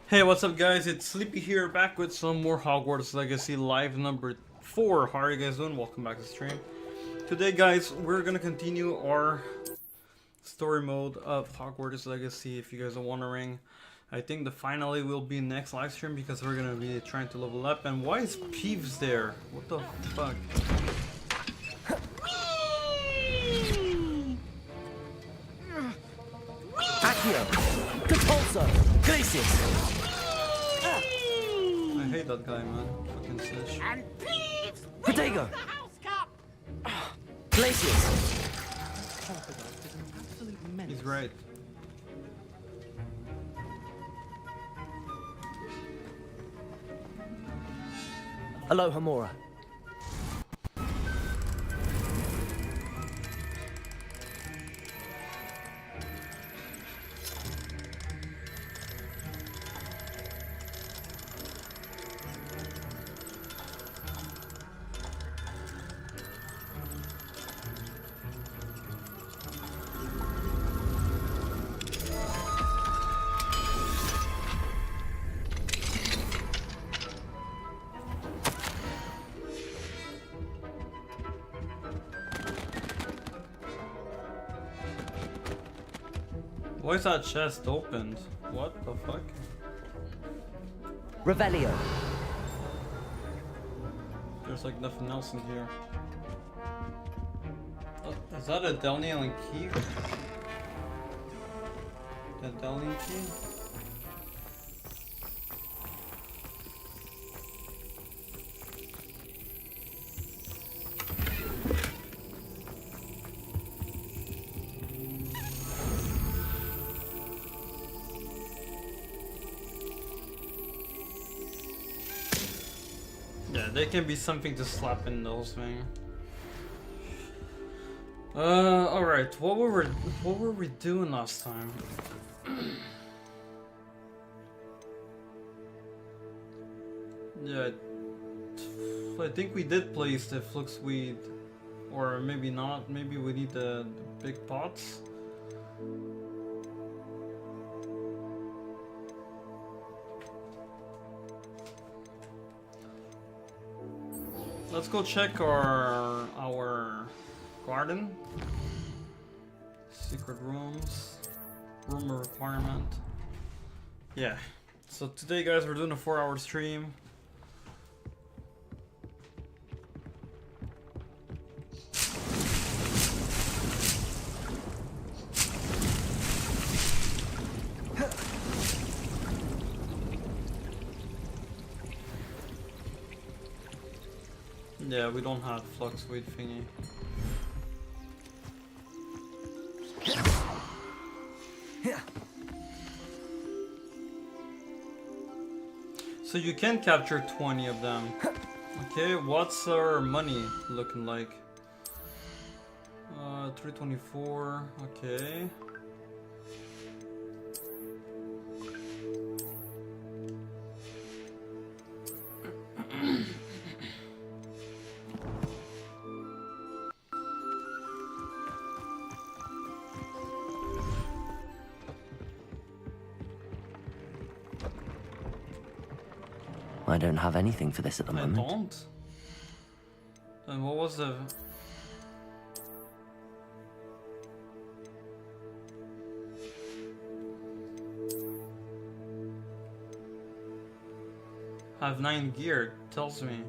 Hey, what's up guys? It's Sleepy here, back with some more Hogwarts Legacy live number 4. How are you guys doing? Welcome back to the stream. Today guys, we're gonna continue our story mode of Hogwarts Legacy. If you guys are wondering, I think the finale will be next live stream because we're gonna be trying to level up. And why is Peeves there? What the fuck? Accio! Compulso! Glacius! I hate that guy, man. Fucking Sish. And Peeves Protego! wins the House Cup! Glacius! He's right. Aloha Mora. Why is that chest opened? What the fuck? Revelio. There's like nothing else in here. Oh, is that a Delnian key? The Delnian key? Yeah, there can be something to slap in those, man. Alright, what were we doing last time? Yeah, I think we did place the Fluxweed, or maybe not. Maybe we need the big pots. Let's go check our garden. Secret rooms. Room requirement. Yeah. So today guys, we're doing a 4-hour stream. Yeah, we don't have Fluxweed thingy. So you can capture 20 of them. Okay, what's our money looking like? 324, okay. I don't have anything for this at the I moment. don't. And what was the... Have 9 gear, tells me.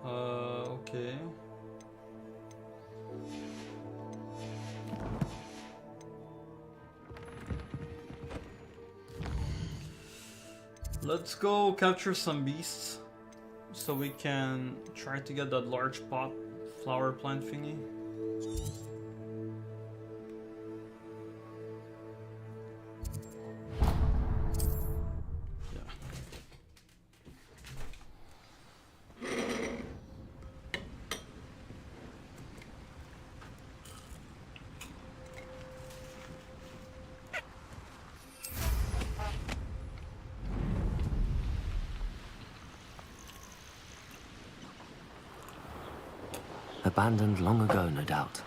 Okay. Let's go capture some beasts so we can try to get that large pot flower plant thingy. Abandoned long ago, no doubt.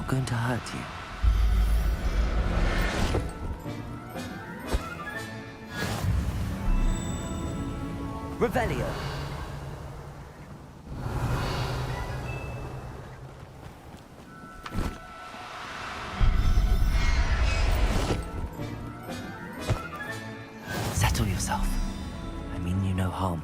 going to hurt you. Revelio. Settle yourself. I mean you no harm.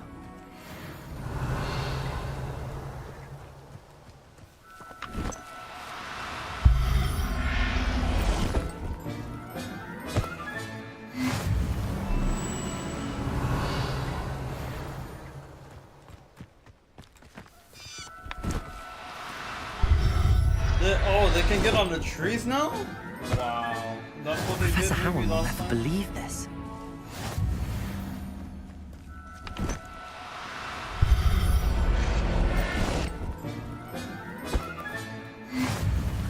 They can get on the trees now? Wow. That's what they Professor did maybe Howell will last never time? believe this.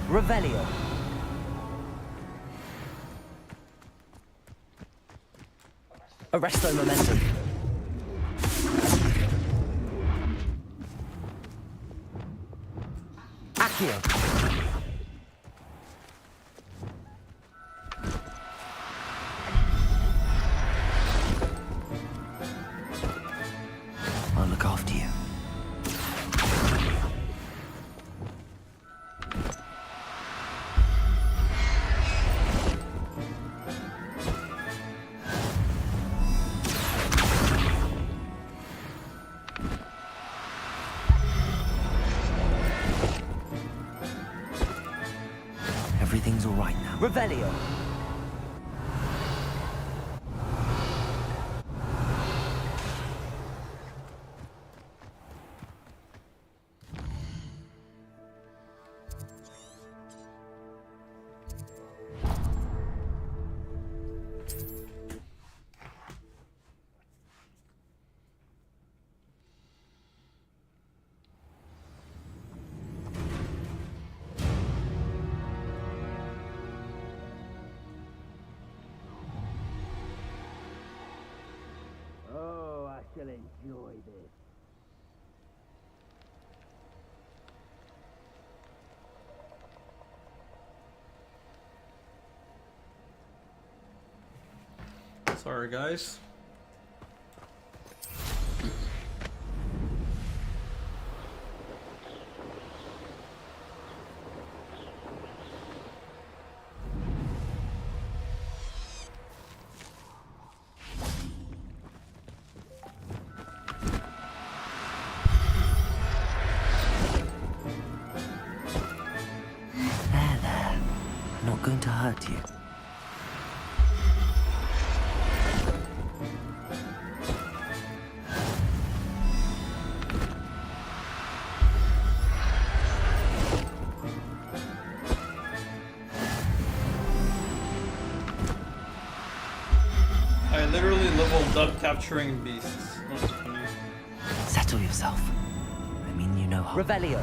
Revelio. Arresto momentum. Accio. I'll look after you. Everything's all right now. Revelio. Oh, I shall enjoy this. Sorry, guys. There. I'm not going to hurt you. I literally leveled up capturing beasts. That's funny. Settle yourself. I mean you know how. Revelio.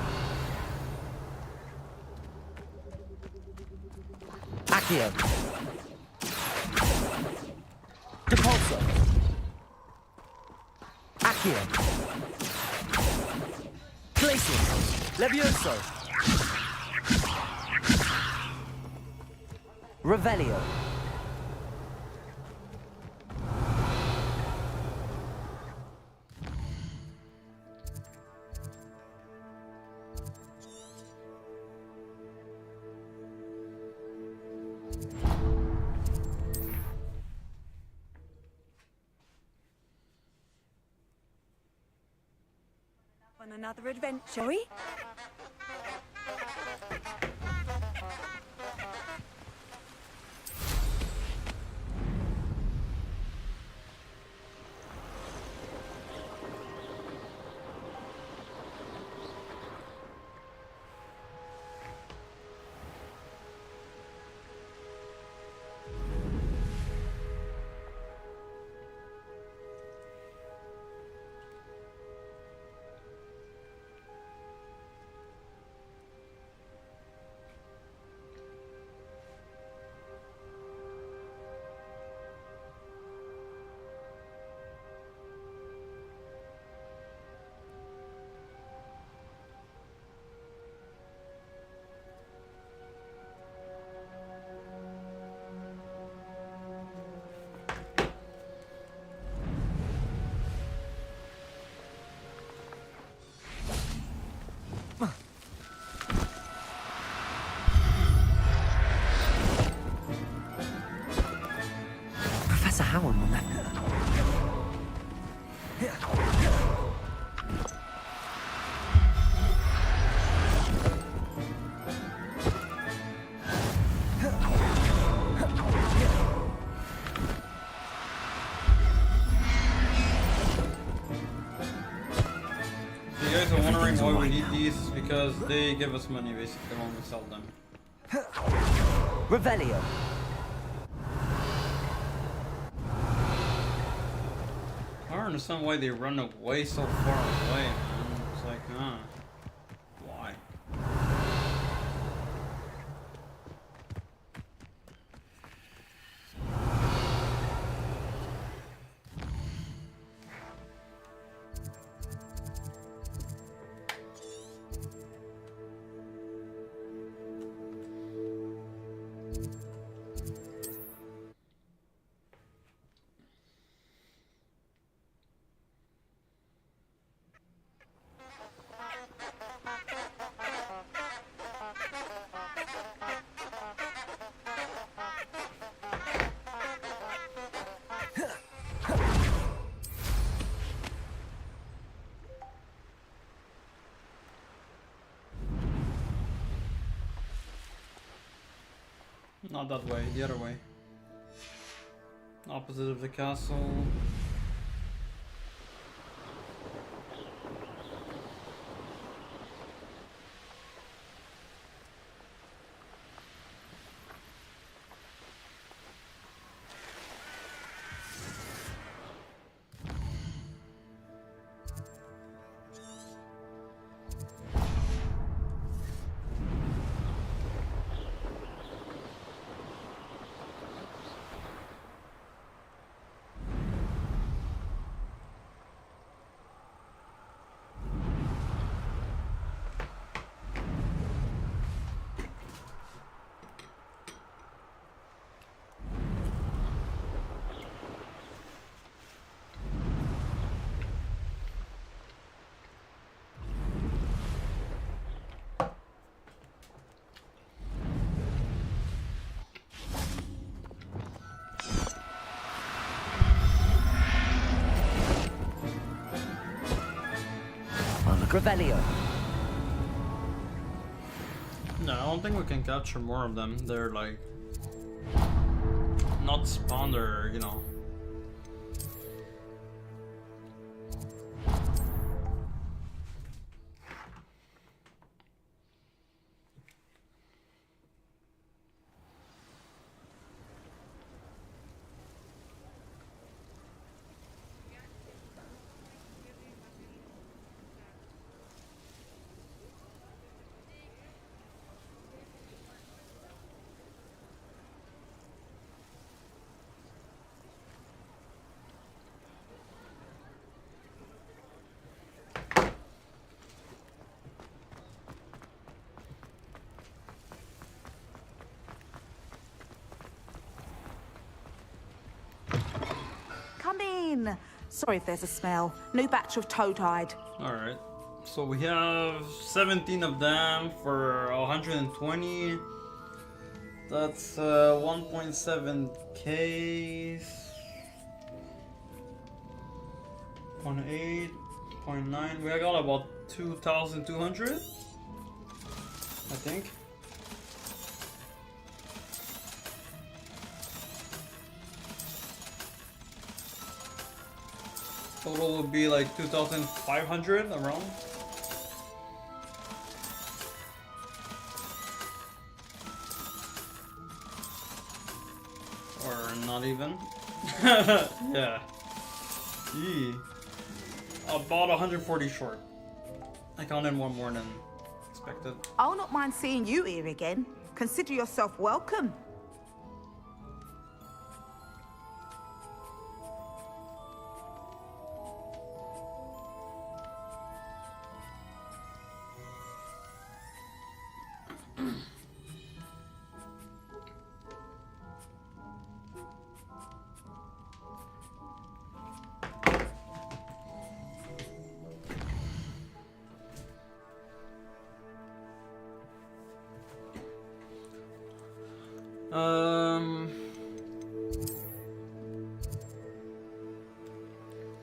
Accio. Depulso. Accio. Glacius. Levioso. Revelio. On another adventure, we? wondering Everything's why we alright need now. these, is because they give us money basically when we sell them. Revelio. I don't understand why they run away so far away, man. It's like, why? Not that way, the other way. Opposite of the castle. Revelio. No, I don't think we can capture more of them. They're like not spawned or, you know. Come in. Sorry if there's a smell. New batch of toad-hide. Alright. So we have 17 of them for 120. That's 1.7k. 0.8, 0.9. We got about 2,200, I think. Total would be like 2,500 around. Or not even. Yeah. Gee. About 140 short. I counted one more than expected. I'll not mind seeing you here again. Consider yourself welcome.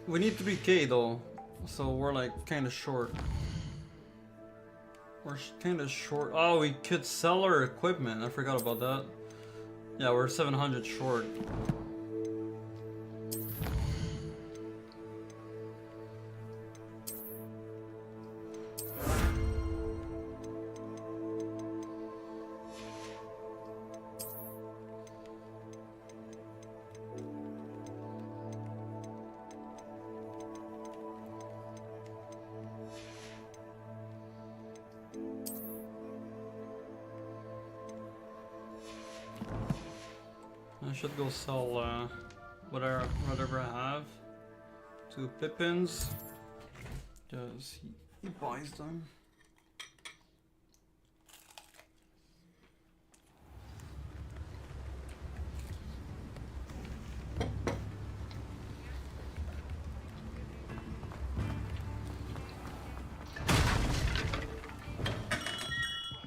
We need 3k though, so we're like kind of short. We're kind of short. Oh, we could sell our equipment. I forgot about that. Yeah, we're 700 short. I should go sell whatever I have to Pippins. Just he buys them.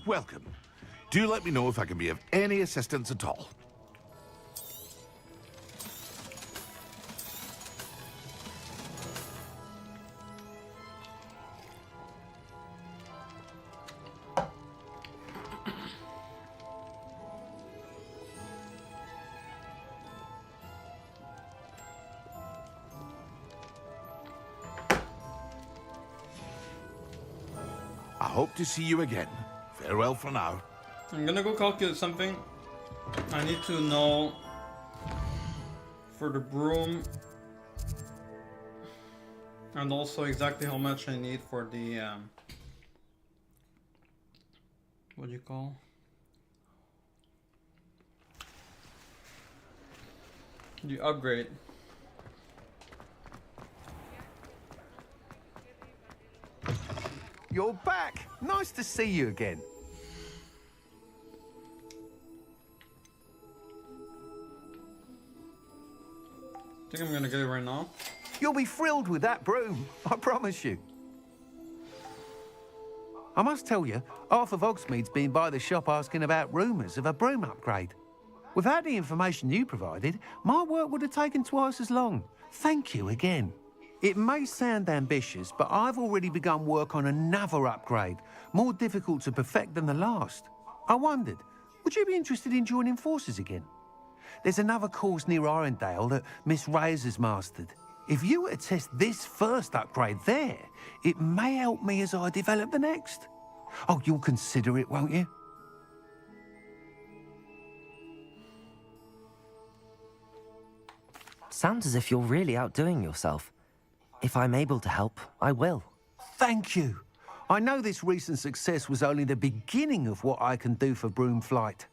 Welcome. Do let me know if I can be of any assistance at all. I hope to see you again. Farewell for now. I'm gonna go calculate something. I need to know for the broom and also exactly how much I need for the what do you call? The upgrade. You're back! Nice to see you again. I think I'm gonna get it right now. You'll be thrilled with that broom, I promise you. I must tell you, half of Hogsmeade's been by the shop asking about rumours of a broom upgrade. Without the information you provided, my work would have taken twice as long. Thank you again. It may sound ambitious, but I've already begun work on another upgrade, more difficult to perfect than the last. I wondered, would you be interested in joining forces again? There's another course near Arendelle that Miss Reyes has mastered. If you were to test this first upgrade there, it may help me as I develop the next. Oh, you'll consider it, won't you? Sounds as if you're really outdoing yourself. If I'm able to help, I will. Thank you. I know this recent success was only the beginning of what I can do for Broomflight.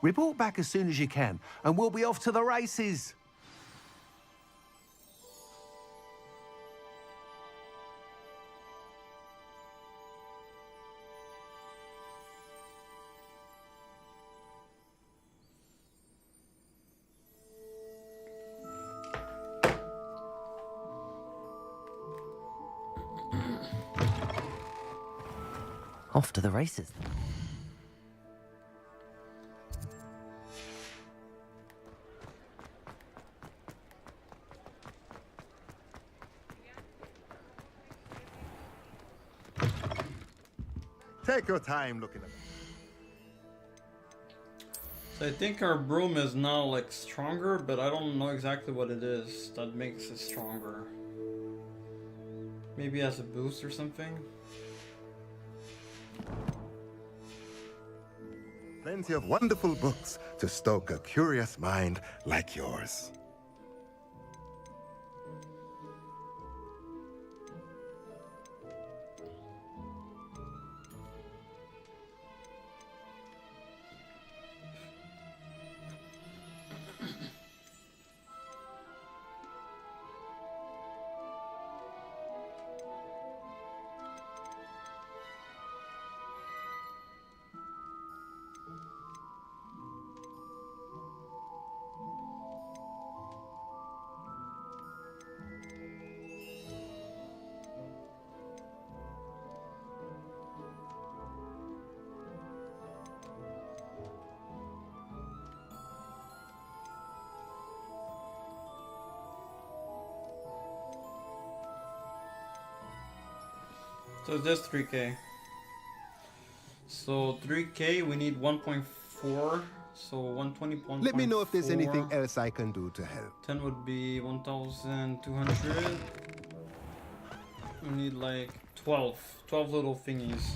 Report back as soon as you can, and we'll be off to the races. Off to the races. Take your time looking at it. So I think our broom is now like stronger, but I don't know exactly what it is that makes it stronger. Maybe as a boost or something. Plenty of wonderful books to stoke a curious mind like yours. So it's just 3k. So 3k, we need 1.4. So 120. Let me know if there's anything else I can do to help. 10 would be 1,200. We need like 12 little thingies.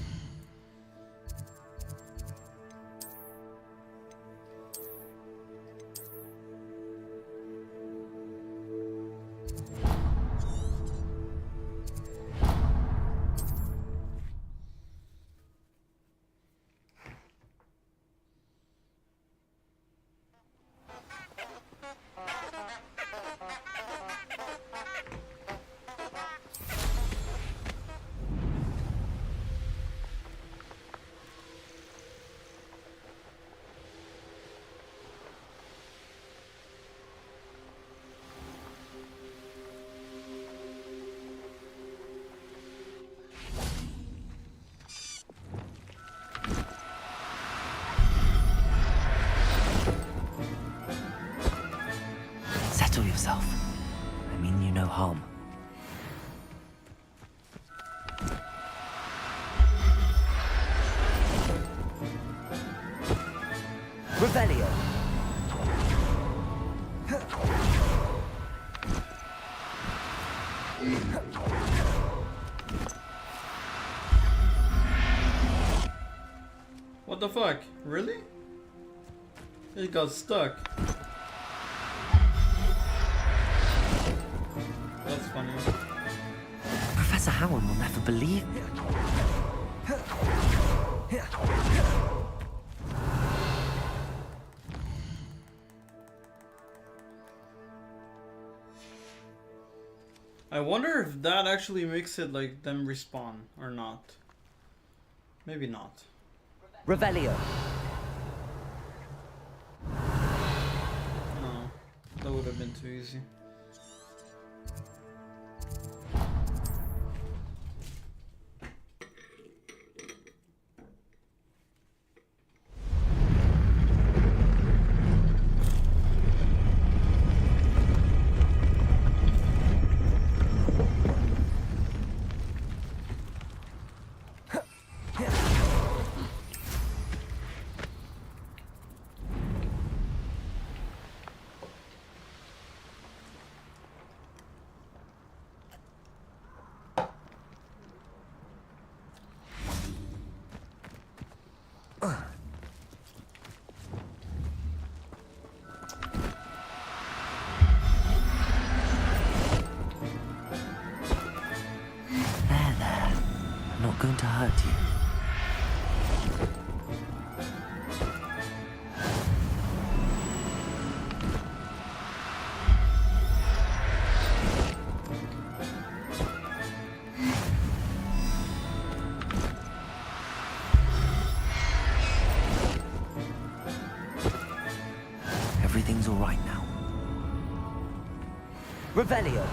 harm. Revelio. What the fuck? Really? It got stuck. That's funny. Professor Howard will never believe me. I wonder if that actually makes it like them respawn or not. Maybe not. Revelio. No, that would have been too easy. Not going to hurt you. Everything's all right now. Revelio.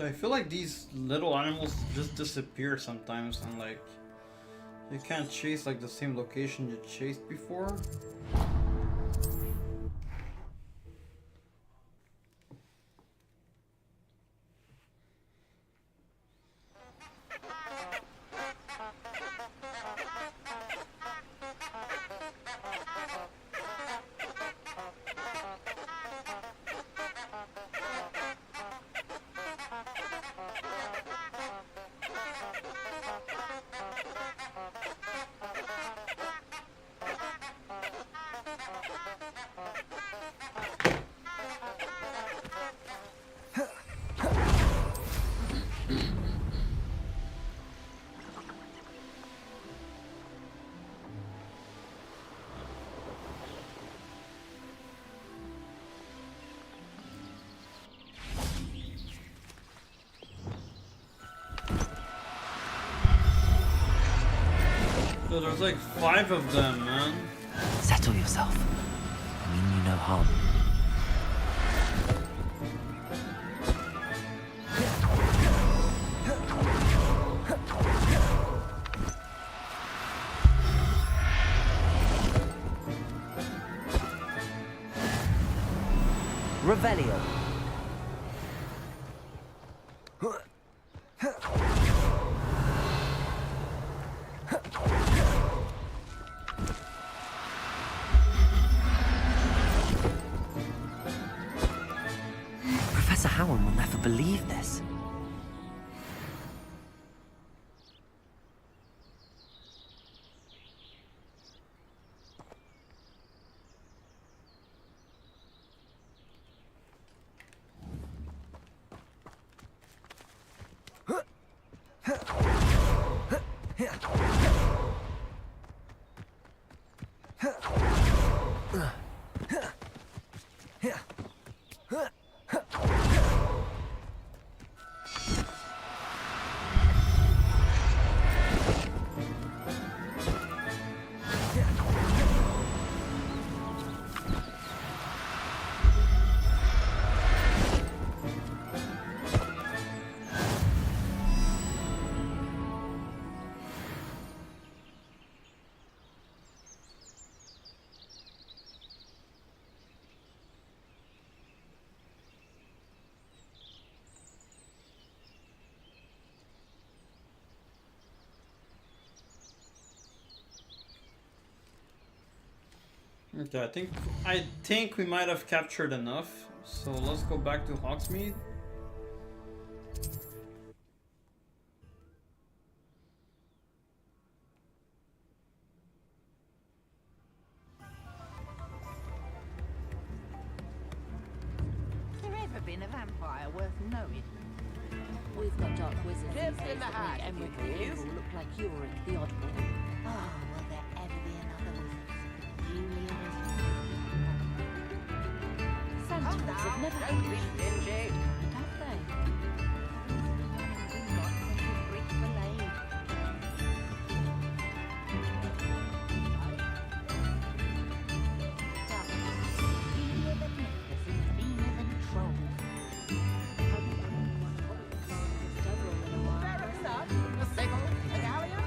I feel like these little animals just disappear sometimes, and like you can't chase like the same location you chased before. So there's like 5 of them, man. Settle yourself. I mean you no harm. Revelio. Professor Howard will never believe this. Okay, I think we might have captured enough. So let's go back to Hogsmeade. Has there ever been a vampire worth knowing? We've got dark wizards these Lives days in the that hat, make everything please. evil look like you're the oddball. Oh, will there ever be another wizard? Julian is... Phantoms have never don't be stingy. have they? We've got some bricks for laying. Meaner than Memphis, meaner than trolls. Fair enough. A sickle, a galleon.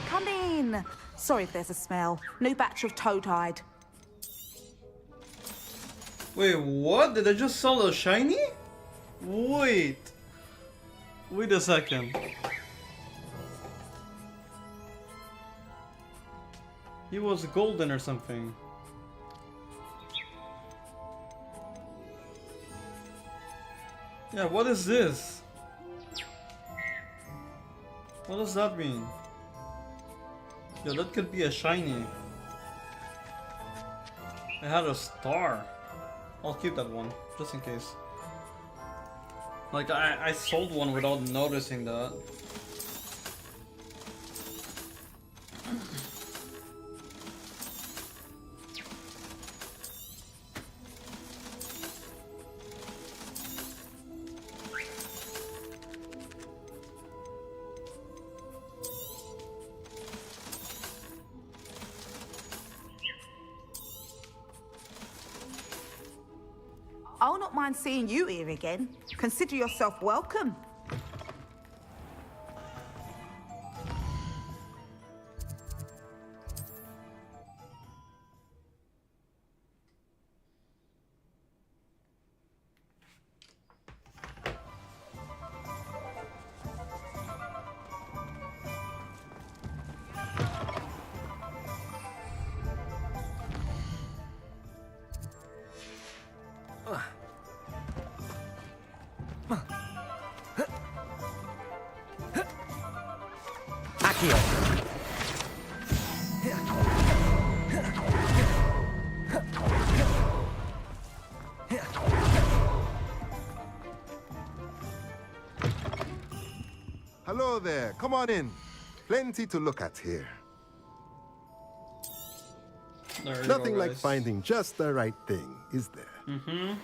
Come in. Sorry if there's a smell. New batch of toad-hide. Wait, what? Did I just sell a shiny? Wait a second. He was golden or something. Yeah, what is this? What does that mean? Yo, that could be a shiny. I had a star. I'll keep that one, just in case. Like, I sold one without noticing that. I'll not mind seeing you here again. Consider yourself welcome. Accio. Hello there. Come on in. Plenty to look at here. There you Nothing go, like guys. finding just the right thing, is there? Mm-hmm.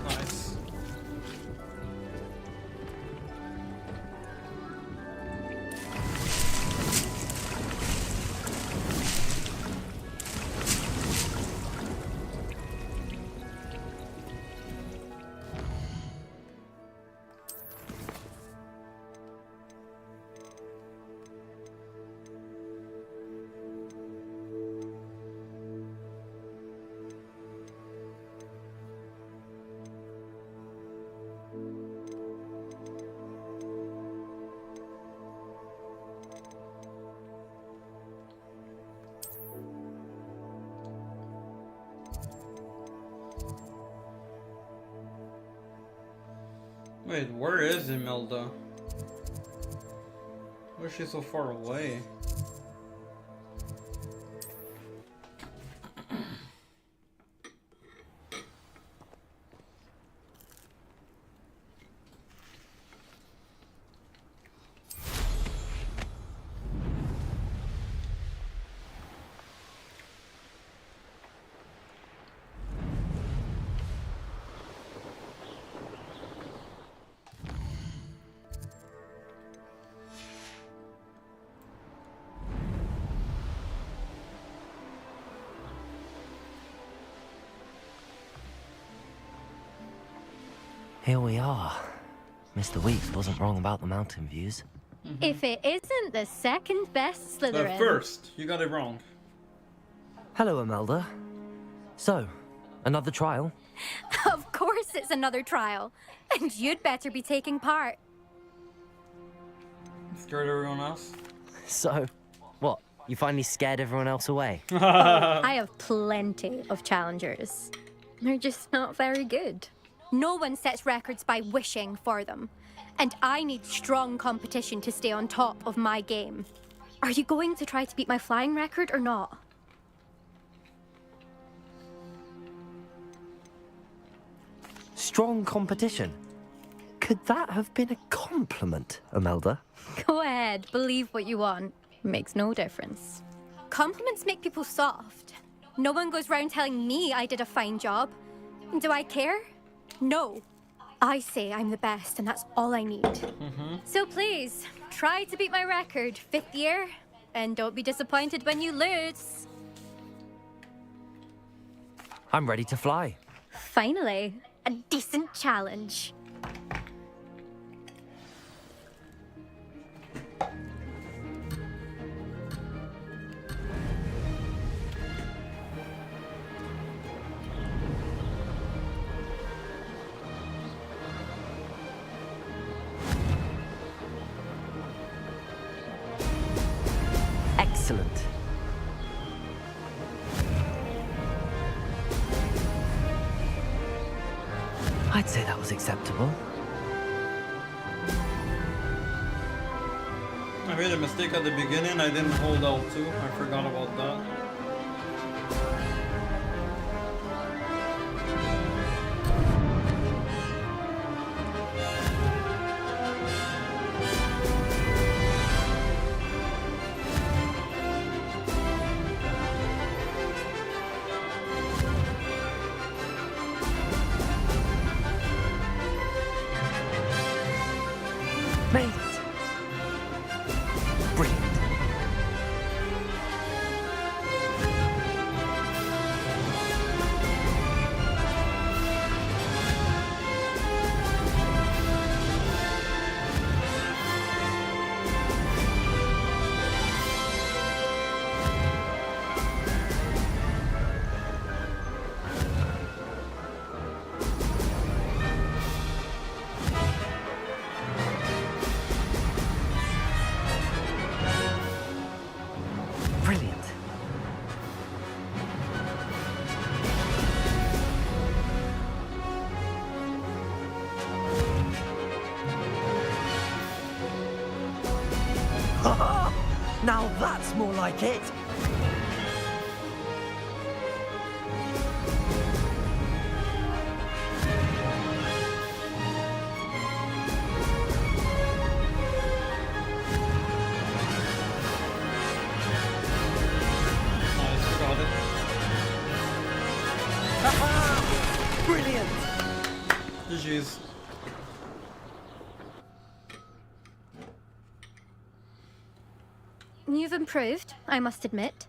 Nice. Wait, where is Imelda? Why is she so far away? Here we are. Mr. Weeks wasn't wrong about the mountain views. If it isn't the second best Slytherin. The first, you got it wrong. Hello, Imelda. So, another trial? Of course it's another trial. And you'd better be taking part. Scared everyone else? So, what? You finally scared everyone else away? I have plenty of challengers. They're just not very good. No one sets records by wishing for them. And I need strong competition to stay on top of my game. Are you going to try to beat my flying record or not? Strong competition? Could that have been a compliment, Imelda? Go ahead, believe what you want. Makes no difference. Compliments make people soft. No one goes round telling me I did a fine job. Do I care? No. I say I'm the best, and that's all I need. So please, try to beat my record, 5th year, and don't be disappointed when you lose. I'm ready to fly. Finally, a decent challenge. Excellent. I'd say that was acceptable. I made a mistake at the beginning. I didn't hold L2. I forgot about that. like it. Nice, got it. Haha! Brilliant! GG's. You've improved, I must admit.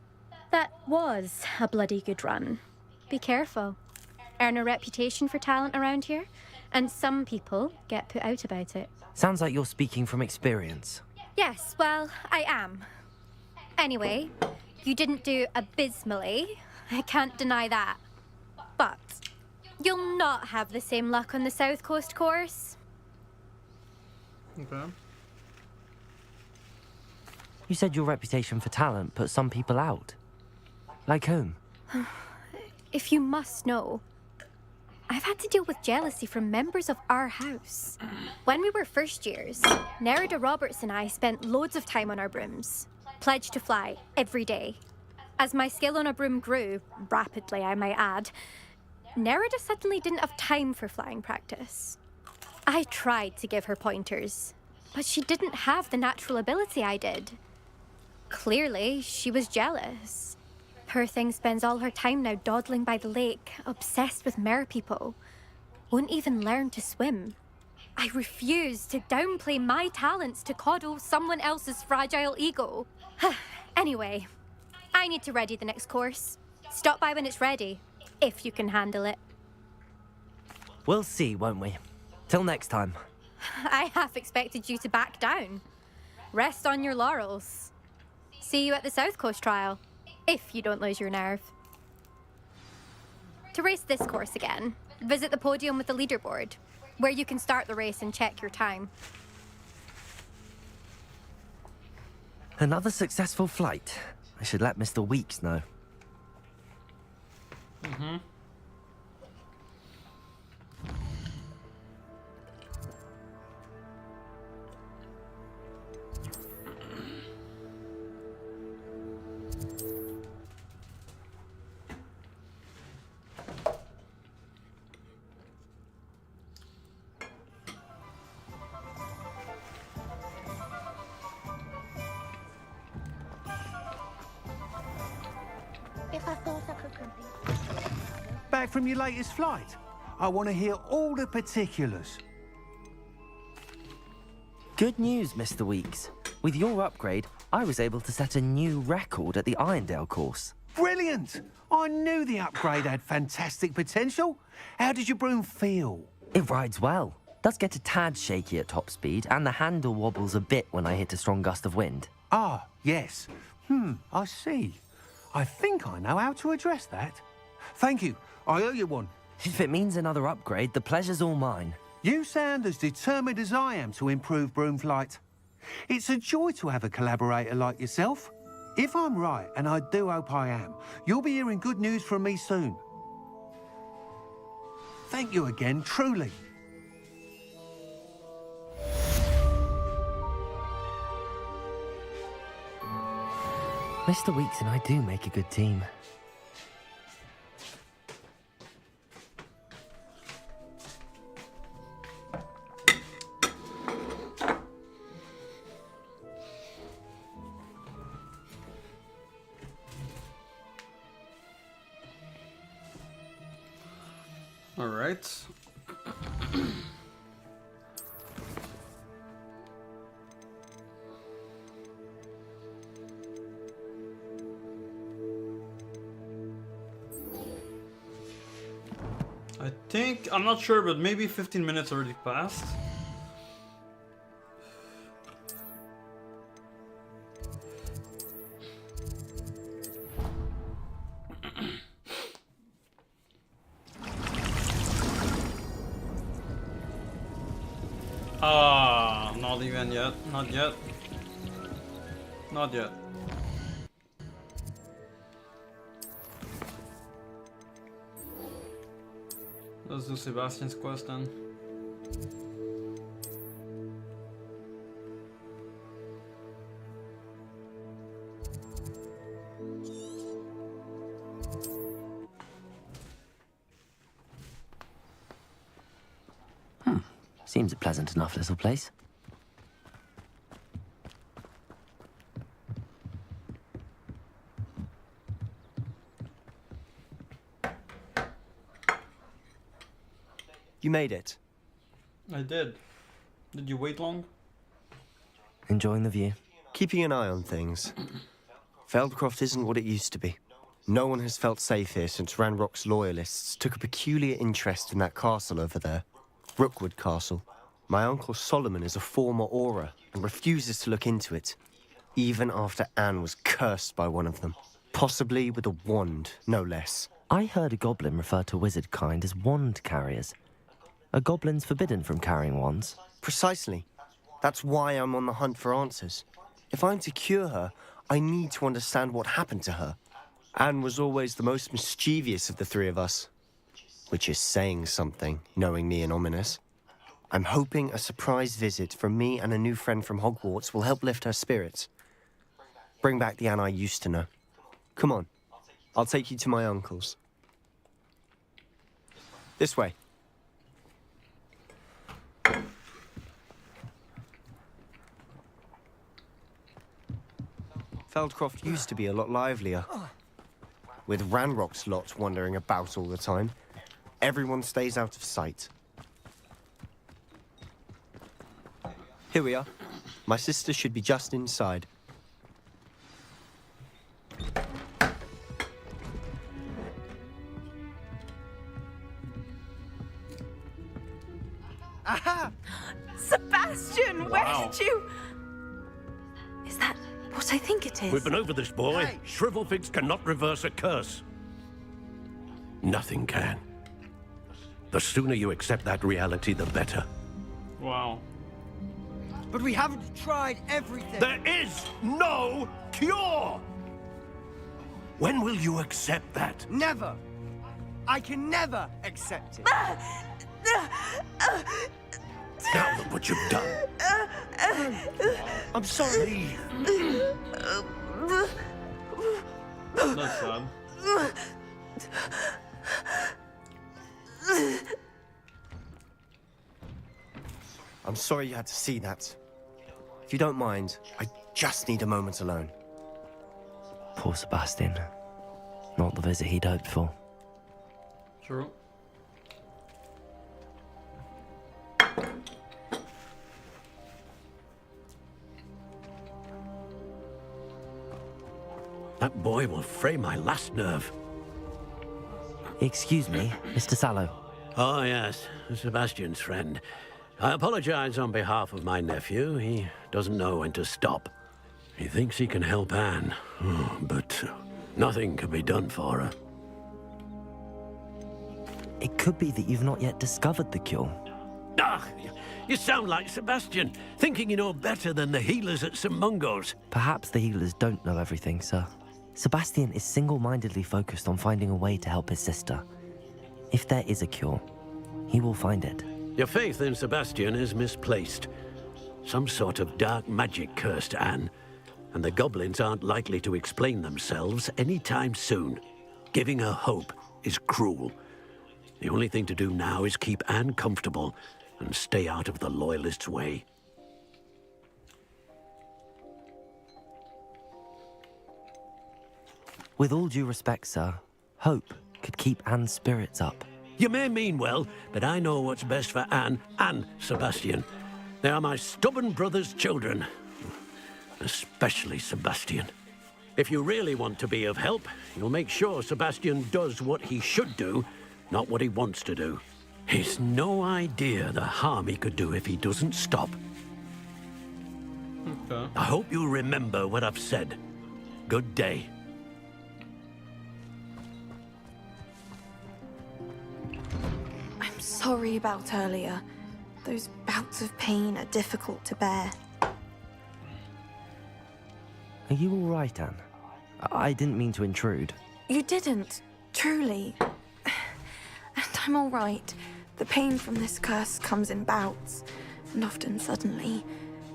That was a bloody good run. Be careful. Earn a reputation for talent around here, and some people get put out about it. Sounds like you're speaking from experience. Yes, well, I am. Anyway, you didn't do abysmally. I can't deny that. But you'll not have the same luck on the South Coast course. Okay. You said your reputation for talent put some people out. Like whom? If you must know, I've had to deal with jealousy from members of our house. When we were first years, Nerida Roberts and I spent loads of time on our brooms, pledged to fly every day. As my skill on a broom grew, rapidly I might add, Nerida suddenly didn't have time for flying practice. I tried to give her pointers, but she didn't have the natural ability I did. Clearly, she was jealous. Poor thing spends all her time now dawdling by the lake, obsessed with merpeople. Won't even learn to swim. I refuse to downplay my talents to coddle someone else's fragile ego. Anyway, I need to ready the next course. Stop by when it's ready, if you can handle it. We'll see, won't we? Till next time. I half expected you to back down. Rest on your laurels. See you at the South Coast trial, if you don't lose your nerve. To race this course again, visit the podium with the leaderboard, where you can start the race and check your time. Another successful flight. I should let Mr. Weeks know. Mm-hmm. If I thought I could compete. Back from your latest flight? I want to hear all the particulars. Good news, Mr. Weeks. With your upgrade, I was able to set a new record at the Irondale course. Brilliant! I knew the upgrade had fantastic potential. How did your broom feel? It rides well. Does get a tad shaky at top speed, and the handle wobbles a bit when I hit a strong gust of wind. Ah, yes. I see. I think I know how to address that. Thank you. I owe you one. If it means another upgrade, the pleasure's all mine. You sound as determined as I am to improve broom flight. It's a joy to have a collaborator like yourself. If I'm right, and I do hope I am, you'll be hearing good news from me soon. Thank you again, truly. Mr. Weeks and I do make a good team. All right. I think, I'm not sure, but maybe 15 minutes already passed. Not even yet, not yet. Not yet. Let's do Sebastian's quest then. Seems a pleasant enough little place. You made it. I did. Did you wait long? Enjoying the view. Keeping an eye on things. Feldcroft isn't what it used to be. No one has felt safe here since Ranrock's loyalists took a peculiar interest in that castle over there. Rookwood Castle. My uncle Solomon is a former Auror and refuses to look into it, even after Anne was cursed by one of them. Possibly with a wand, no less. I heard a goblin refer to wizard kind as wand carriers. Are goblins forbidden from carrying wands? Precisely. That's why I'm on the hunt for answers. If I'm to cure her, I need to understand what happened to her. Anne was always the most mischievous of the three of us. Which is saying something, knowing me and Ominous. I'm hoping a surprise visit from me and a new friend from Hogwarts will help lift her spirits. Bring back the Anne I used to know. Come on. I'll take you to my uncle's. This way. Feldcroft used to be a lot livelier. With Ranrock's lot wandering about all the time, everyone stays out of sight. Here we are. My sister should be just inside. Aha! Sebastian, where did you... Is that what I think it is? We've been over this, boy. Hey. Shrivelfigs cannot reverse a curse. Nothing can. The sooner you accept that reality, the better. Wow. But we haven't tried everything. There is no cure! When will you accept that? Never. I can never accept it. Now look what you've done. I'm sorry. That's sad. I'm sorry you had to see that. If you don't mind, I just need a moment alone. Poor Sebastian. Not the visit he'd hoped for. True. That boy will fray my last nerve. Excuse me, Mr. Sallow. Oh, yes, Sebastian's friend. I apologize on behalf of my nephew. He doesn't know when to stop. He thinks he can help Anne, but nothing can be done for her. It could be that you've not yet discovered the cure. Ah, you sound like Sebastian, thinking you know better than the healers at St. Mungo's. Perhaps the healers don't know everything, sir. Sebastian is single-mindedly focused on finding a way to help his sister. If there is a cure, he will find it. Your faith in Sebastian is misplaced. Some sort of dark magic cursed Anne, and the goblins aren't likely to explain themselves anytime soon. Giving her hope is cruel. The only thing to do now is keep Anne comfortable and stay out of the Loyalists' way. With all due respect, sir, hope could keep Anne's spirits up. You may mean well, but I know what's best for Anne and Sebastian. They are my stubborn brother's children. Especially Sebastian. If you really want to be of help, you'll make sure Sebastian does what he should do, not what he wants to do. He's no idea the harm he could do if he doesn't stop. Okay. I hope you'll remember what I've said. Good day. I'm sorry about earlier. Those bouts of pain are difficult to bear. Are you all right, Anne? I didn't mean to intrude. You didn't, truly. And I'm all right. The pain from this curse comes in bouts, and often suddenly.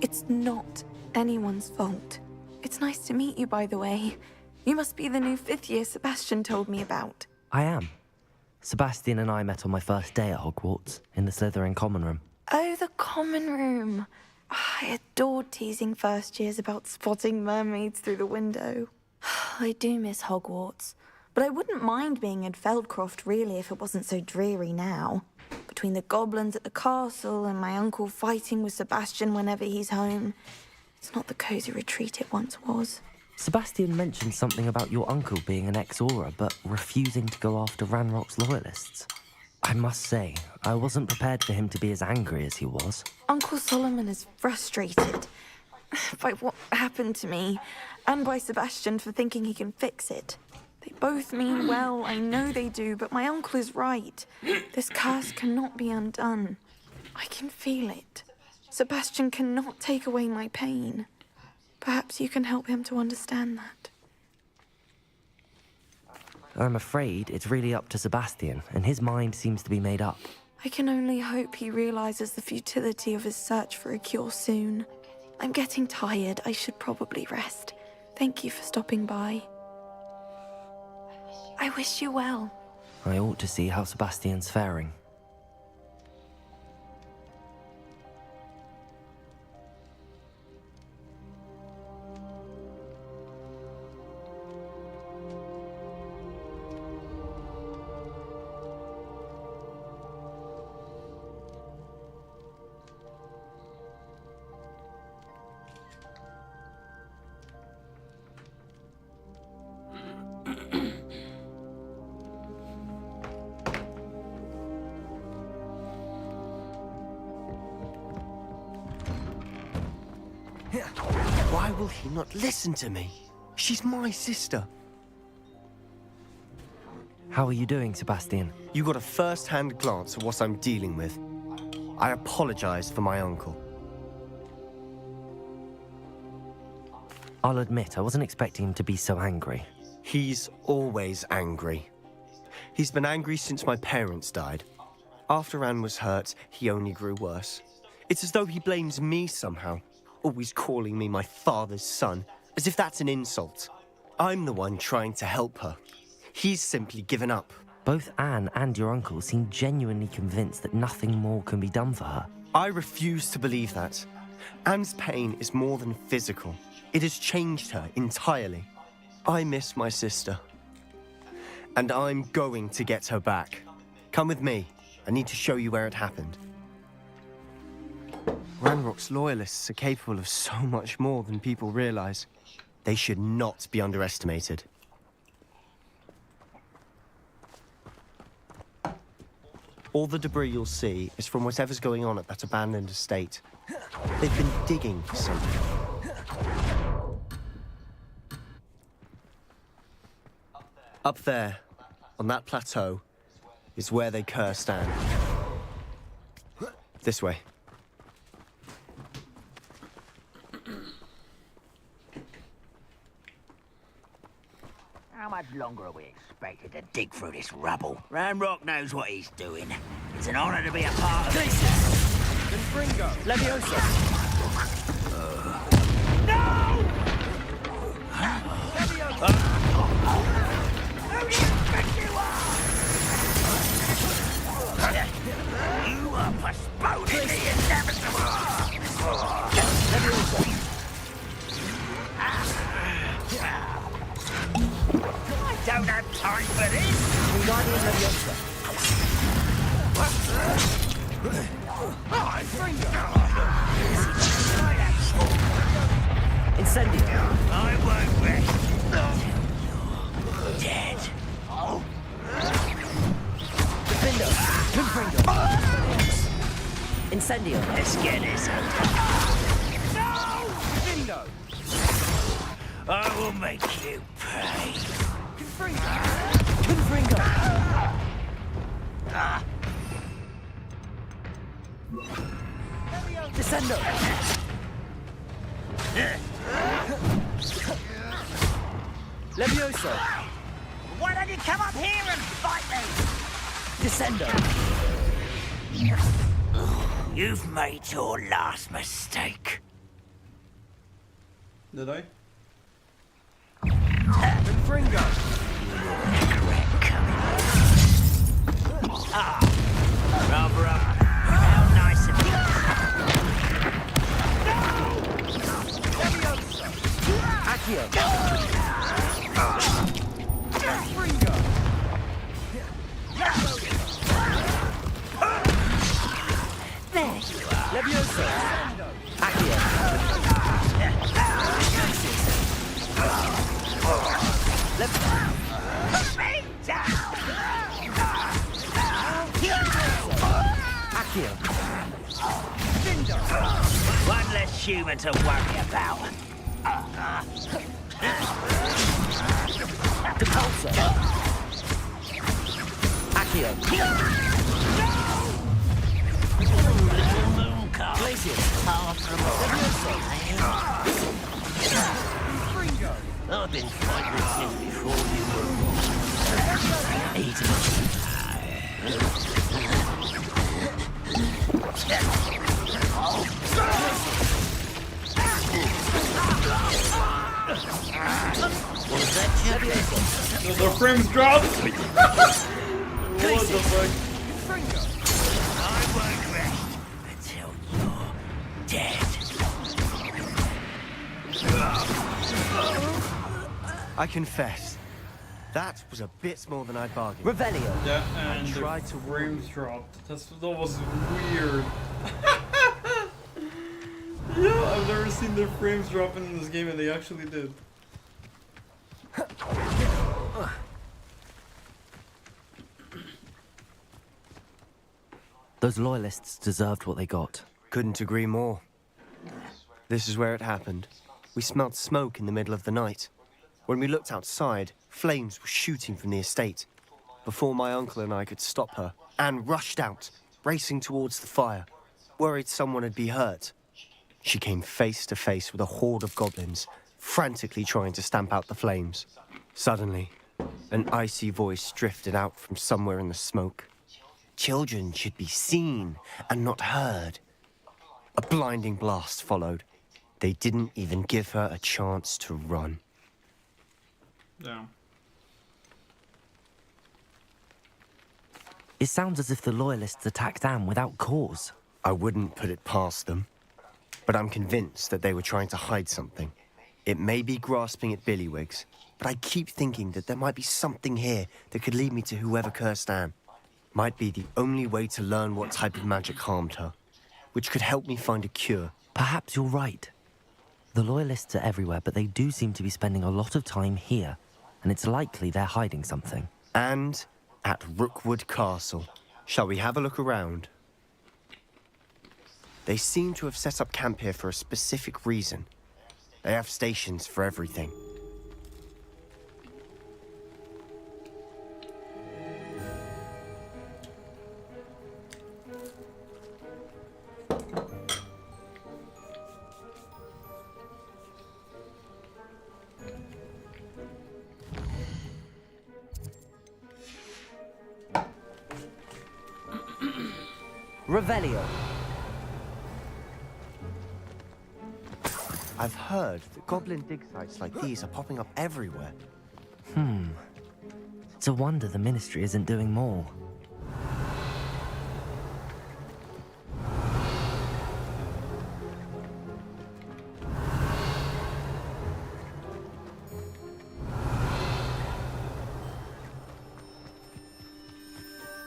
It's not anyone's fault. It's nice to meet you, by the way. You must be the new 5th year Sebastian told me about. I am. Sebastian and I met on my first day at Hogwarts, in the Slytherin common room. Oh, the common room. I adored teasing first years about spotting mermaids through the window. I do miss Hogwarts, but I wouldn't mind being in Feldcroft really if it wasn't so dreary now. Between the goblins at the castle and my uncle fighting with Sebastian whenever he's home, it's not the cosy retreat it once was. Sebastian mentioned something about your uncle being an ex-Auror, but refusing to go after Ranrock's loyalists. I must say, I wasn't prepared for him to be as angry as he was. Uncle Solomon is frustrated by what happened to me, and by Sebastian for thinking he can fix it. They both mean well, I know they do, but my uncle is right. This curse cannot be undone. I can feel it. Sebastian cannot take away my pain. Perhaps you can help him to understand that. I'm afraid it's really up to Sebastian, and his mind seems to be made up. I can only hope he realizes the futility of his search for a cure soon. I'm getting tired. I should probably rest. Thank you for stopping by. I wish you well. I ought to see how Sebastian's faring. Why will he not listen to me? She's my sister. How are you doing, Sebastian? You got a first-hand glance at what I'm dealing with. I apologize for my uncle. I'll admit, I wasn't expecting him to be so angry. He's always angry. He's been angry since my parents died. After Anne was hurt, he only grew worse. It's as though he blames me somehow, always calling me my father's son, as if that's an insult. I'm the one trying to help her. He's simply given up. Both Anne and your uncle seem genuinely convinced that nothing more can be done for her. I refuse to believe that. Anne's pain is more than physical. It has changed her entirely. I miss my sister. And I'm going to get her back. Come with me. I need to show you where it happened. Ranrock's loyalists are capable of so much more than people realize. They should not be underestimated. All the debris you'll see is from whatever's going on at that abandoned estate. They've been digging for something. Up there, on that plateau, is where they cursed Anne. This way. How much longer are we expected to dig through this rubble? Ranrock knows what he's doing. It's an honor to be a part of this. Confringo! Leviosa! No! Who do you think you are? You are postponing the inevitable! I don't have time for this! Incendio! I won't rest dead. Defendo! Confringo! Incendio! Let's get this over. No! Defendo! I will make you pay. Confringo! Confringo! Descendo! Levioso! Why don't you come up here and fight me? Descendo! You've made your last mistake. Did I? Confringo! Rather up. How nice of you. Levioso! Accio! Accio! One less human to worry about. Depulso! Accio! Glacius! I've been fighting since before you were born. Was that you? The frames dropped. What the fuck? I won't rest until you're dead. I confess, that was a bit more than I'd bargained. Revelio! Yeah, and the tried to frames dropped. That was weird. Yeah, I've never seen the frames dropping in this game, and they actually did. Those loyalists deserved what they got. Couldn't agree more. This is where it happened. We smelled smoke in the middle of the night. When we looked outside, flames were shooting from the estate. Before my uncle and I could stop her, Anne rushed out, racing towards the fire, worried someone would be hurt. She came face to face with a horde of goblins, frantically trying to stamp out the flames. Suddenly, an icy voice drifted out from somewhere in the smoke. Children should be seen and not heard. A blinding blast followed. They didn't even give her a chance to run. Yeah. It sounds as if the loyalists attacked Anne without cause. I wouldn't put it past them, but I'm convinced that they were trying to hide something. It may be grasping at Billywigs, but I keep thinking that there might be something here that could lead me to whoever cursed Anne. Might be the only way to learn what type of magic harmed her, which could help me find a cure. Perhaps you're right. The loyalists are everywhere, but they do seem to be spending a lot of time here, and it's likely they're hiding something. And at Rookwood Castle. Shall we have a look around? They seem to have set up camp here for a specific reason. They have stations for everything. Revelio. I've heard that goblin dig sites like these are popping up everywhere. It's a wonder the Ministry isn't doing more.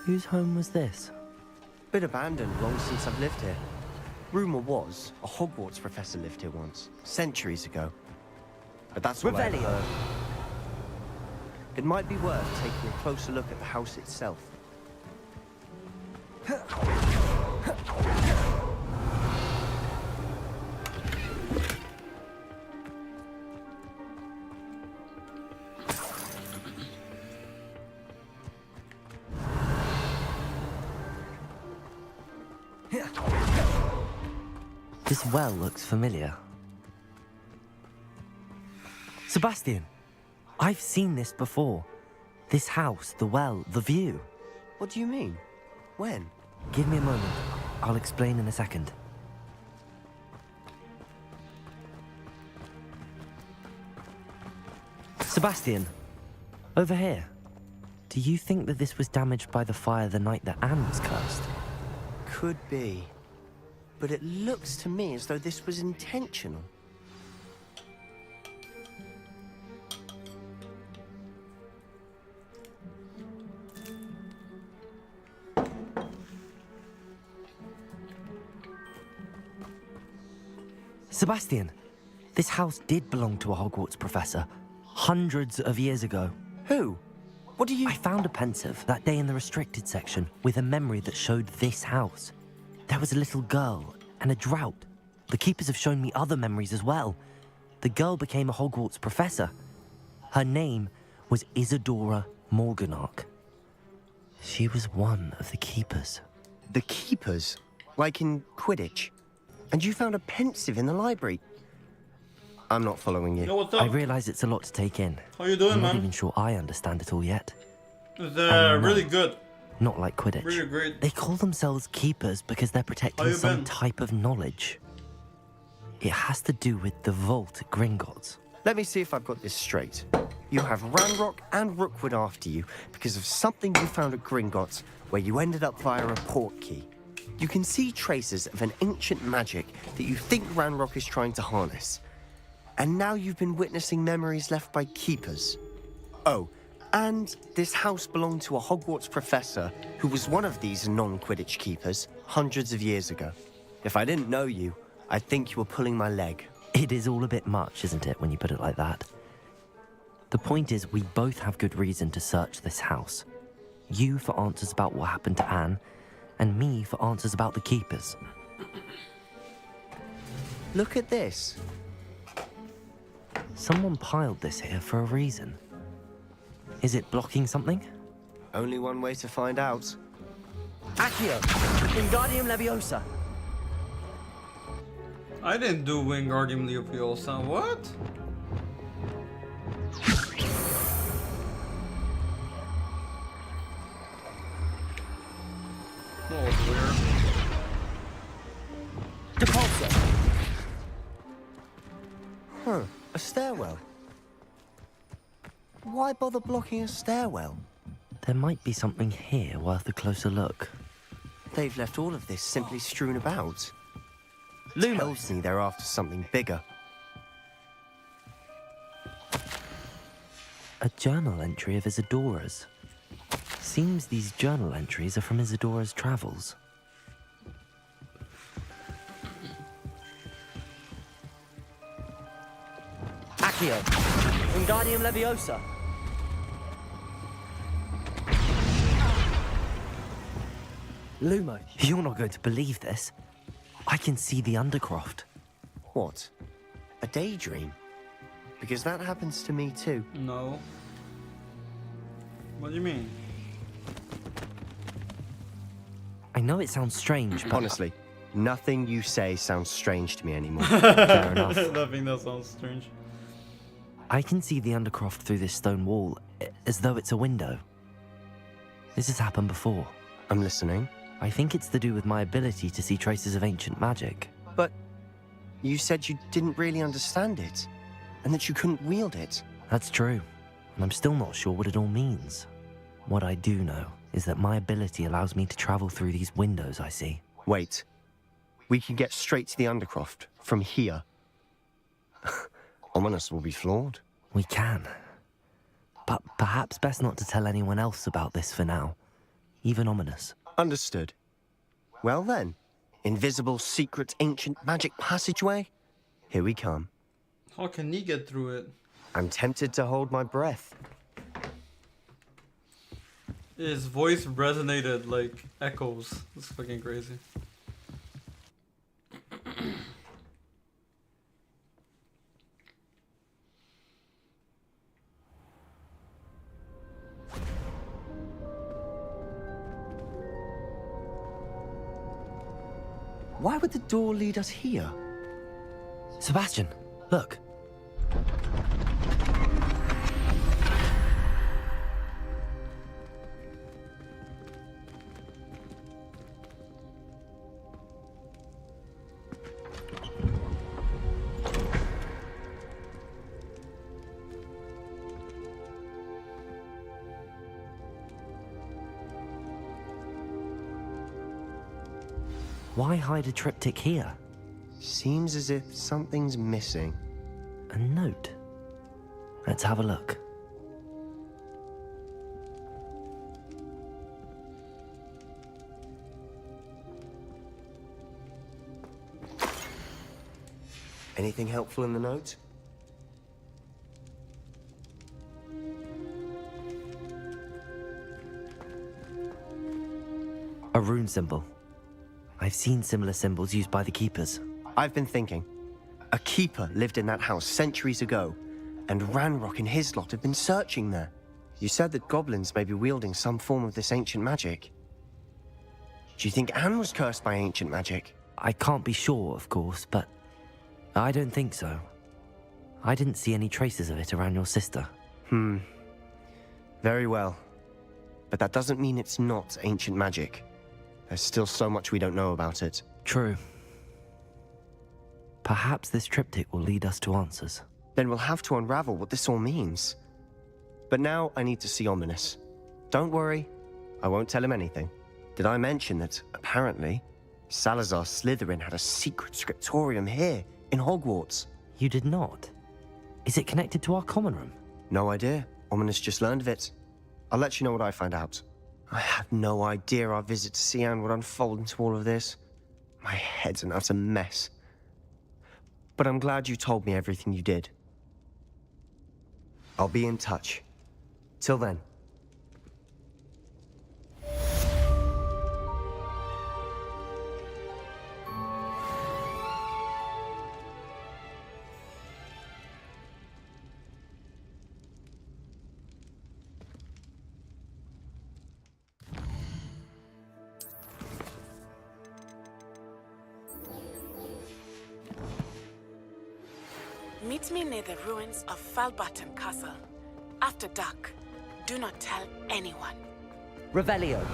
Whose home was this? Bit abandoned long since I've lived here. Rumor was a Hogwarts professor lived here once, centuries ago. But that's all I've heard. It might be worth taking a closer look at the house itself. This well looks familiar. Sebastian, I've seen this before. This house, the well, the view. What do you mean? When? Give me a moment. I'll explain in a second. Sebastian, over here. Do you think that this was damaged by the fire the night that Anne was cursed? Could be. But it looks to me as though this was intentional. Sebastian, this house did belong to a Hogwarts professor hundreds of years ago. Who? What do you... I found a pensive that day in the restricted section with a memory that showed this house. There was a little girl and a drought. The keepers have shown me other memories as well. The girl became a Hogwarts professor. Her name was Isadora Morganach. She was one of the keepers. The keepers? Like in Quidditch? And you found a pensive in the library? I'm not following you. Yo, what's up? I realize it's a lot to take in. How you doing, I'm man? not even sure I understand it all yet. They're really good. Not like Quidditch. Really great. They call themselves keepers because they're How protecting you some been? type of knowledge. It has to do with the vault at Gringotts. Let me see if I've got this straight. You have Ranrock and Rookwood after you because of something you found at Gringotts where you ended up via a port key. You can see traces of an ancient magic that you think Ranrock is trying to harness. And now you've been witnessing memories left by keepers. Oh, and this house belonged to a Hogwarts professor who was one of these non-Quidditch keepers hundreds of years ago. If I didn't know you, I'd think you were pulling my leg. It is all a bit much, isn't it, when you put it like that? The point is, we both have good reason to search this house. You for answers about what happened to Anne, and me for answers about the keepers. Look at this. Someone piled this here for a reason. Is it blocking something? Only one way to find out. Accio, Wingardium Leviosa. I didn't do Wingardium Leviosa. What? That was weird. Depulso. Huh, a stairwell. Why bother blocking a stairwell? There might be something here worth a closer look. They've left all of this simply strewn about. Tells me they're after something bigger. A journal entry of Isadora's. Seems these journal entries are from Isadora's travels. Accio, Wingardium Leviosa. Lumo, you're not going to believe this. I can see the Undercroft. What? A daydream? Because that happens to me too. No. What do you mean? I know it sounds strange, but Honestly, nothing you say sounds strange to me anymore. Fair enough. Nothing that sounds strange. I can see the Undercroft through this stone wall, as though it's a window. This has happened before. I'm listening. I think it's to do with my ability to see traces of ancient magic. But you said you didn't really understand it, and that you couldn't wield it. That's true, and I'm still not sure what it all means. What I do know is that my ability allows me to travel through these windows I see. Wait. We can get straight to the Undercroft from here. Ominous will be flawed. We can. But perhaps best not to tell anyone else about this for now. Even Ominous. Understood. Well then, invisible, secret, ancient magic passageway? Here we come. How can he get through it? I'm tempted to hold my breath. His voice resonated like echoes. It's fucking crazy. Why would the door lead us here? Sebastian, look. Why hide a triptych here? Seems as if something's missing. A note. Let's have a look. Anything helpful in the note? A rune symbol. I've seen similar symbols used by the keepers. I've been thinking. A keeper lived in that house centuries ago, and Ranrock and his lot have been searching there. You said that goblins may be wielding some form of this ancient magic. Do you think Anne was cursed by ancient magic? I can't be sure, of course, but I don't think so. I didn't see any traces of it around your sister. Very well. But that doesn't mean it's not ancient magic. There's still so much we don't know about it. True. Perhaps this triptych will lead us to answers. Then we'll have to unravel what this all means. But now I need to see Ominous. Don't worry, I won't tell him anything. Did I mention that, apparently, Salazar Slytherin had a secret scriptorium here, in Hogwarts? You did not? Is it connected to our common room? No idea. Ominous just learned of it. I'll let you know what I find out. I had no idea our visit to see Anne would unfold into all of this. My head's an utter mess. But I'm glad you told me everything you did. I'll be in touch. Till then. Meet me near the ruins of Falbaton Castle. After dark. Do not tell anyone. Revelio.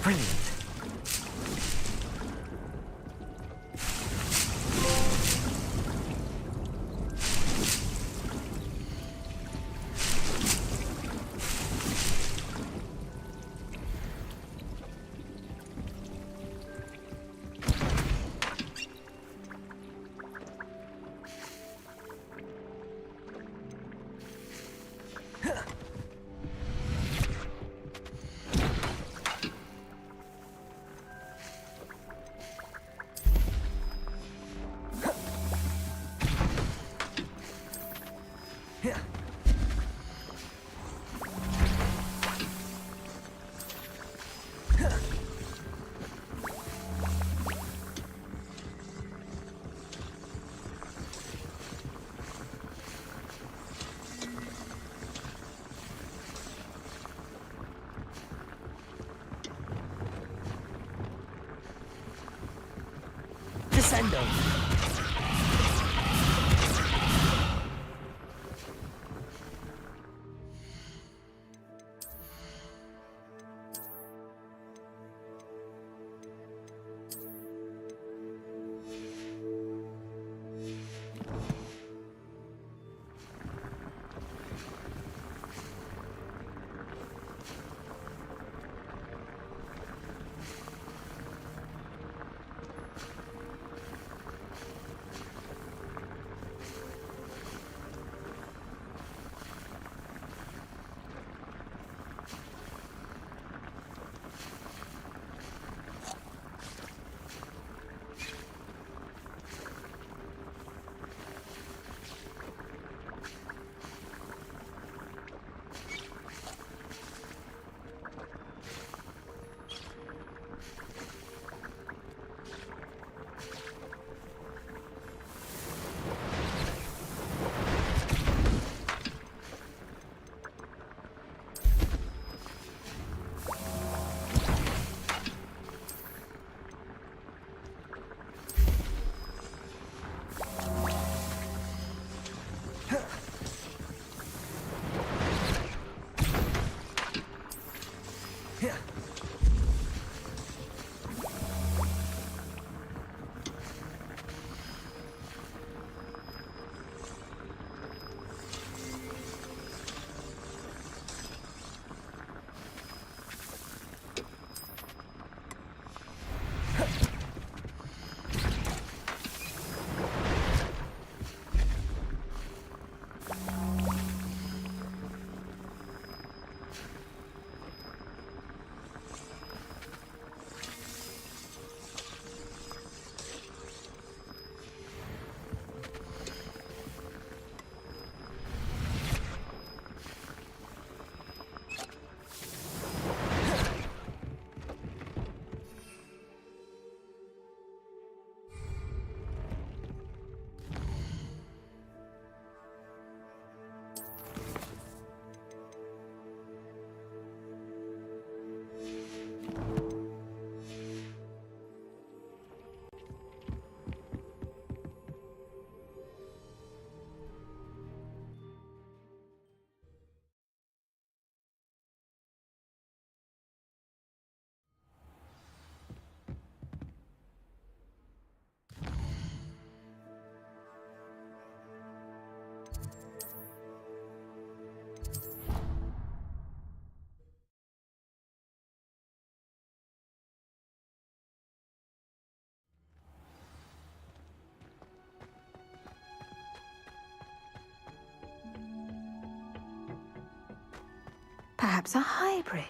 Brilliant. Descendo. Perhaps a hybrid.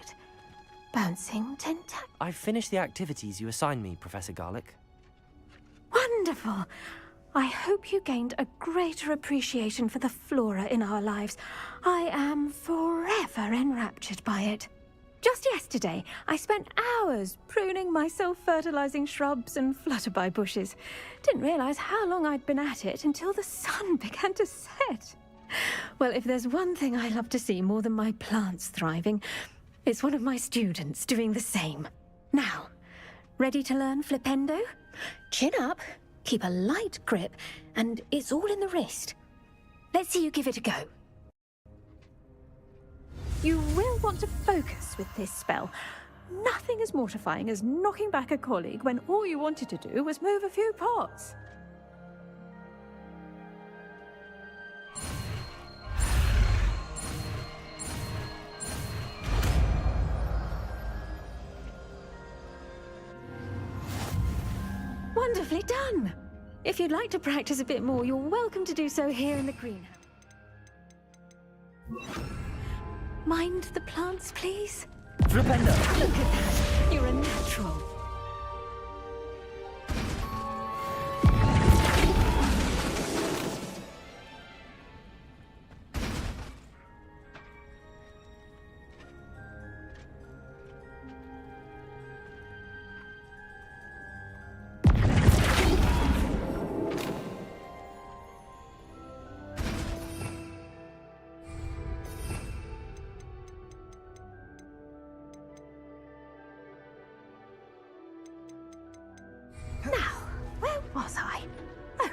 Bouncing tentac. I've finished the activities you assigned me, Professor Garlick. Wonderful! I hope you gained a greater appreciation for the flora in our lives. I am forever enraptured by it. Just yesterday, I spent hours pruning my self-fertilizing shrubs and flutterby bushes. Didn't realize how long I'd been at it until the sun began to set. Well, if there's one thing I love to see more than my plants thriving, it's one of my students doing the same. Now, ready to learn flipendo? Chin up, keep a light grip, and it's all in the wrist. Let's see you give it a go. You will want to focus with this spell. Nothing as mortifying as knocking back a colleague when all you wanted to do was move a few pots. Wonderfully done! If you'd like to practice a bit more, you're welcome to do so here in the greenhouse. Mind the plants, please? Flipendo! Look at that! You're a natural. Now, where was I? Oh.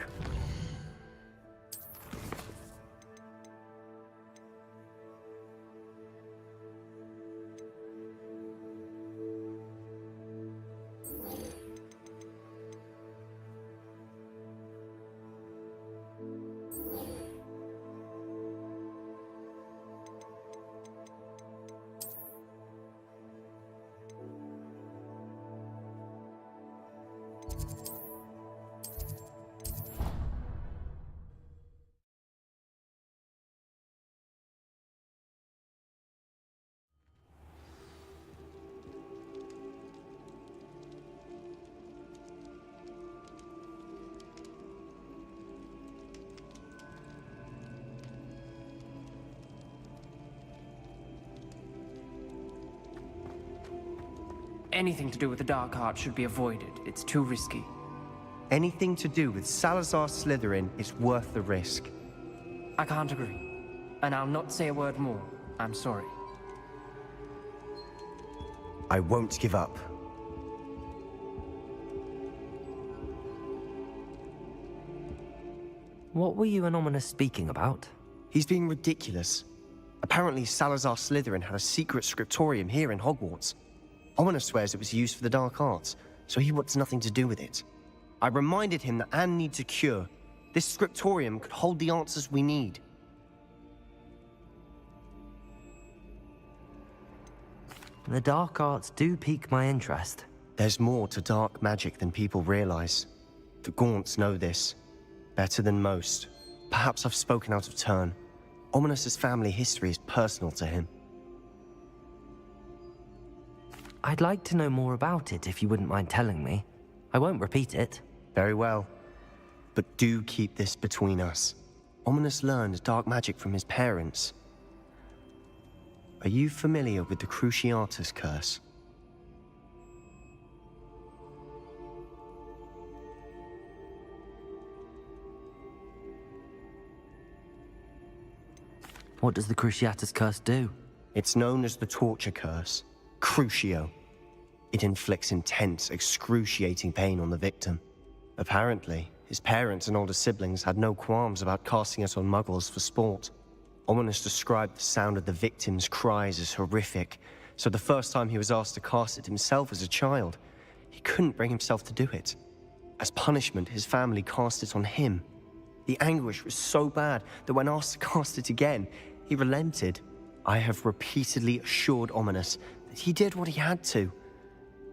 Anything to do with the dark art should be avoided. It's too risky. Anything to do with Salazar Slytherin is worth the risk. I can't agree. And I'll not say a word more. I'm sorry. I won't give up. What were you and Ominous speaking about? He's being ridiculous. Apparently Salazar Slytherin had a secret scriptorium here in Hogwarts. Ominous swears it was used for the dark arts, so he wants nothing to do with it. I reminded him that Anne needs a cure. This scriptorium could hold the answers we need. The dark arts do pique my interest. There's more to dark magic than people realize. The Gaunts know this. Better than most. Perhaps I've spoken out of turn. Ominous's family history is personal to him. I'd like to know more about it if you wouldn't mind telling me. I won't repeat it. Very well. But do keep this between us. Ominous learned dark magic from his parents. Are you familiar with the Cruciatus curse? What does the Cruciatus curse do? It's known as the torture curse. Crucio. It inflicts intense, excruciating pain on the victim. Apparently, his parents and older siblings had no qualms about casting it on muggles for sport. Ominous described the sound of the victim's cries as horrific, so the first time he was asked to cast it himself as a child, he couldn't bring himself to do it. As punishment, his family cast it on him. The anguish was so bad that when asked to cast it again, he relented. I have repeatedly assured Ominous that he did what he had to,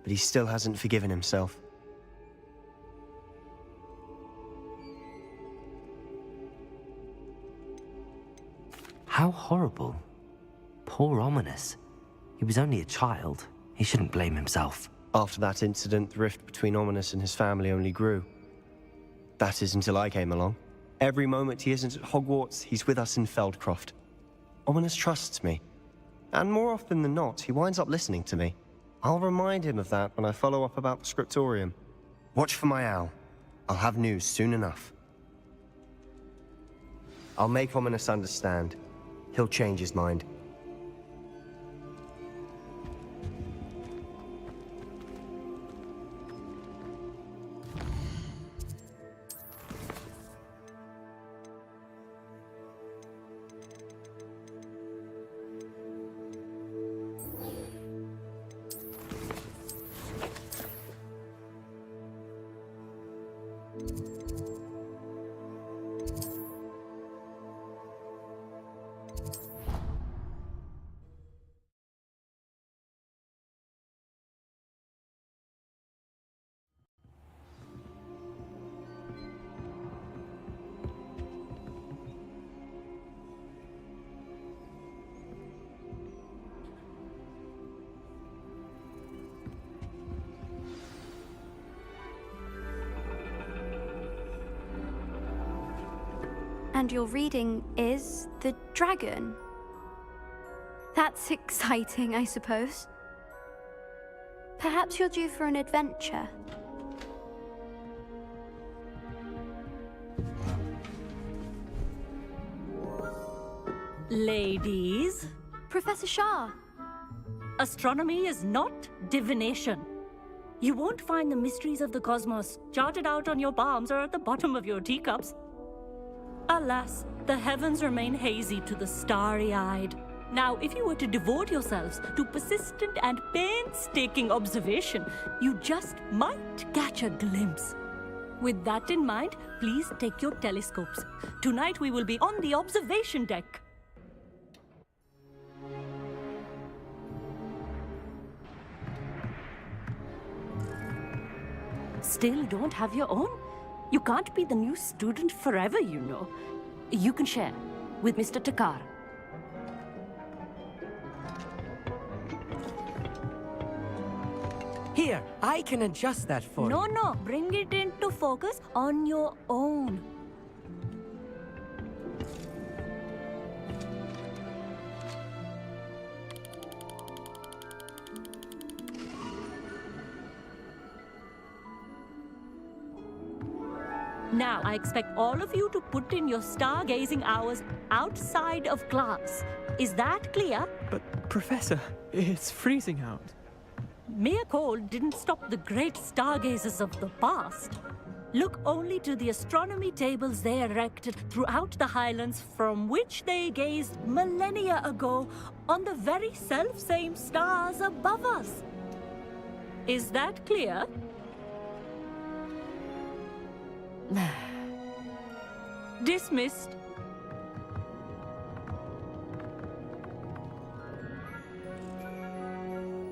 but he still hasn't forgiven himself. How horrible. Poor Ominous. He was only a child. He shouldn't blame himself. After that incident, the rift between Ominous and his family only grew. That is until I came along. Every moment he isn't at Hogwarts, he's with us in Feldcroft. Ominous trusts me. And more often than not, he winds up listening to me. I'll remind him of that when I follow up about the scriptorium. Watch for my owl. I'll have news soon enough. I'll make Ominous understand. He'll change his mind. And your reading is The Dragon. That's exciting, I suppose. Perhaps you're due for an adventure. Ladies, Professor Shah. astronomy is not divination. You won't find the mysteries of the cosmos charted out on your palms or at the bottom of your teacups. Alas, the heavens remain hazy to the starry-eyed. Now, if you were to devote yourselves to persistent and painstaking observation, you just might catch a glimpse. With that in mind, please take your telescopes. Tonight we will be on the observation deck. Still don't have your own? You can't be the new student forever, you know. You can share with Mr. Takar. Here, I can adjust that for you. No, bring it into focus on your own. Now, I expect all of you to put in your stargazing hours outside of class. Is that clear? But, Professor, it's freezing out. Mere cold didn't stop the great stargazers of the past. Look only to the astronomy tables they erected throughout the Highlands from which they gazed millennia ago on the very self-same stars above us. Is that clear? Dismissed.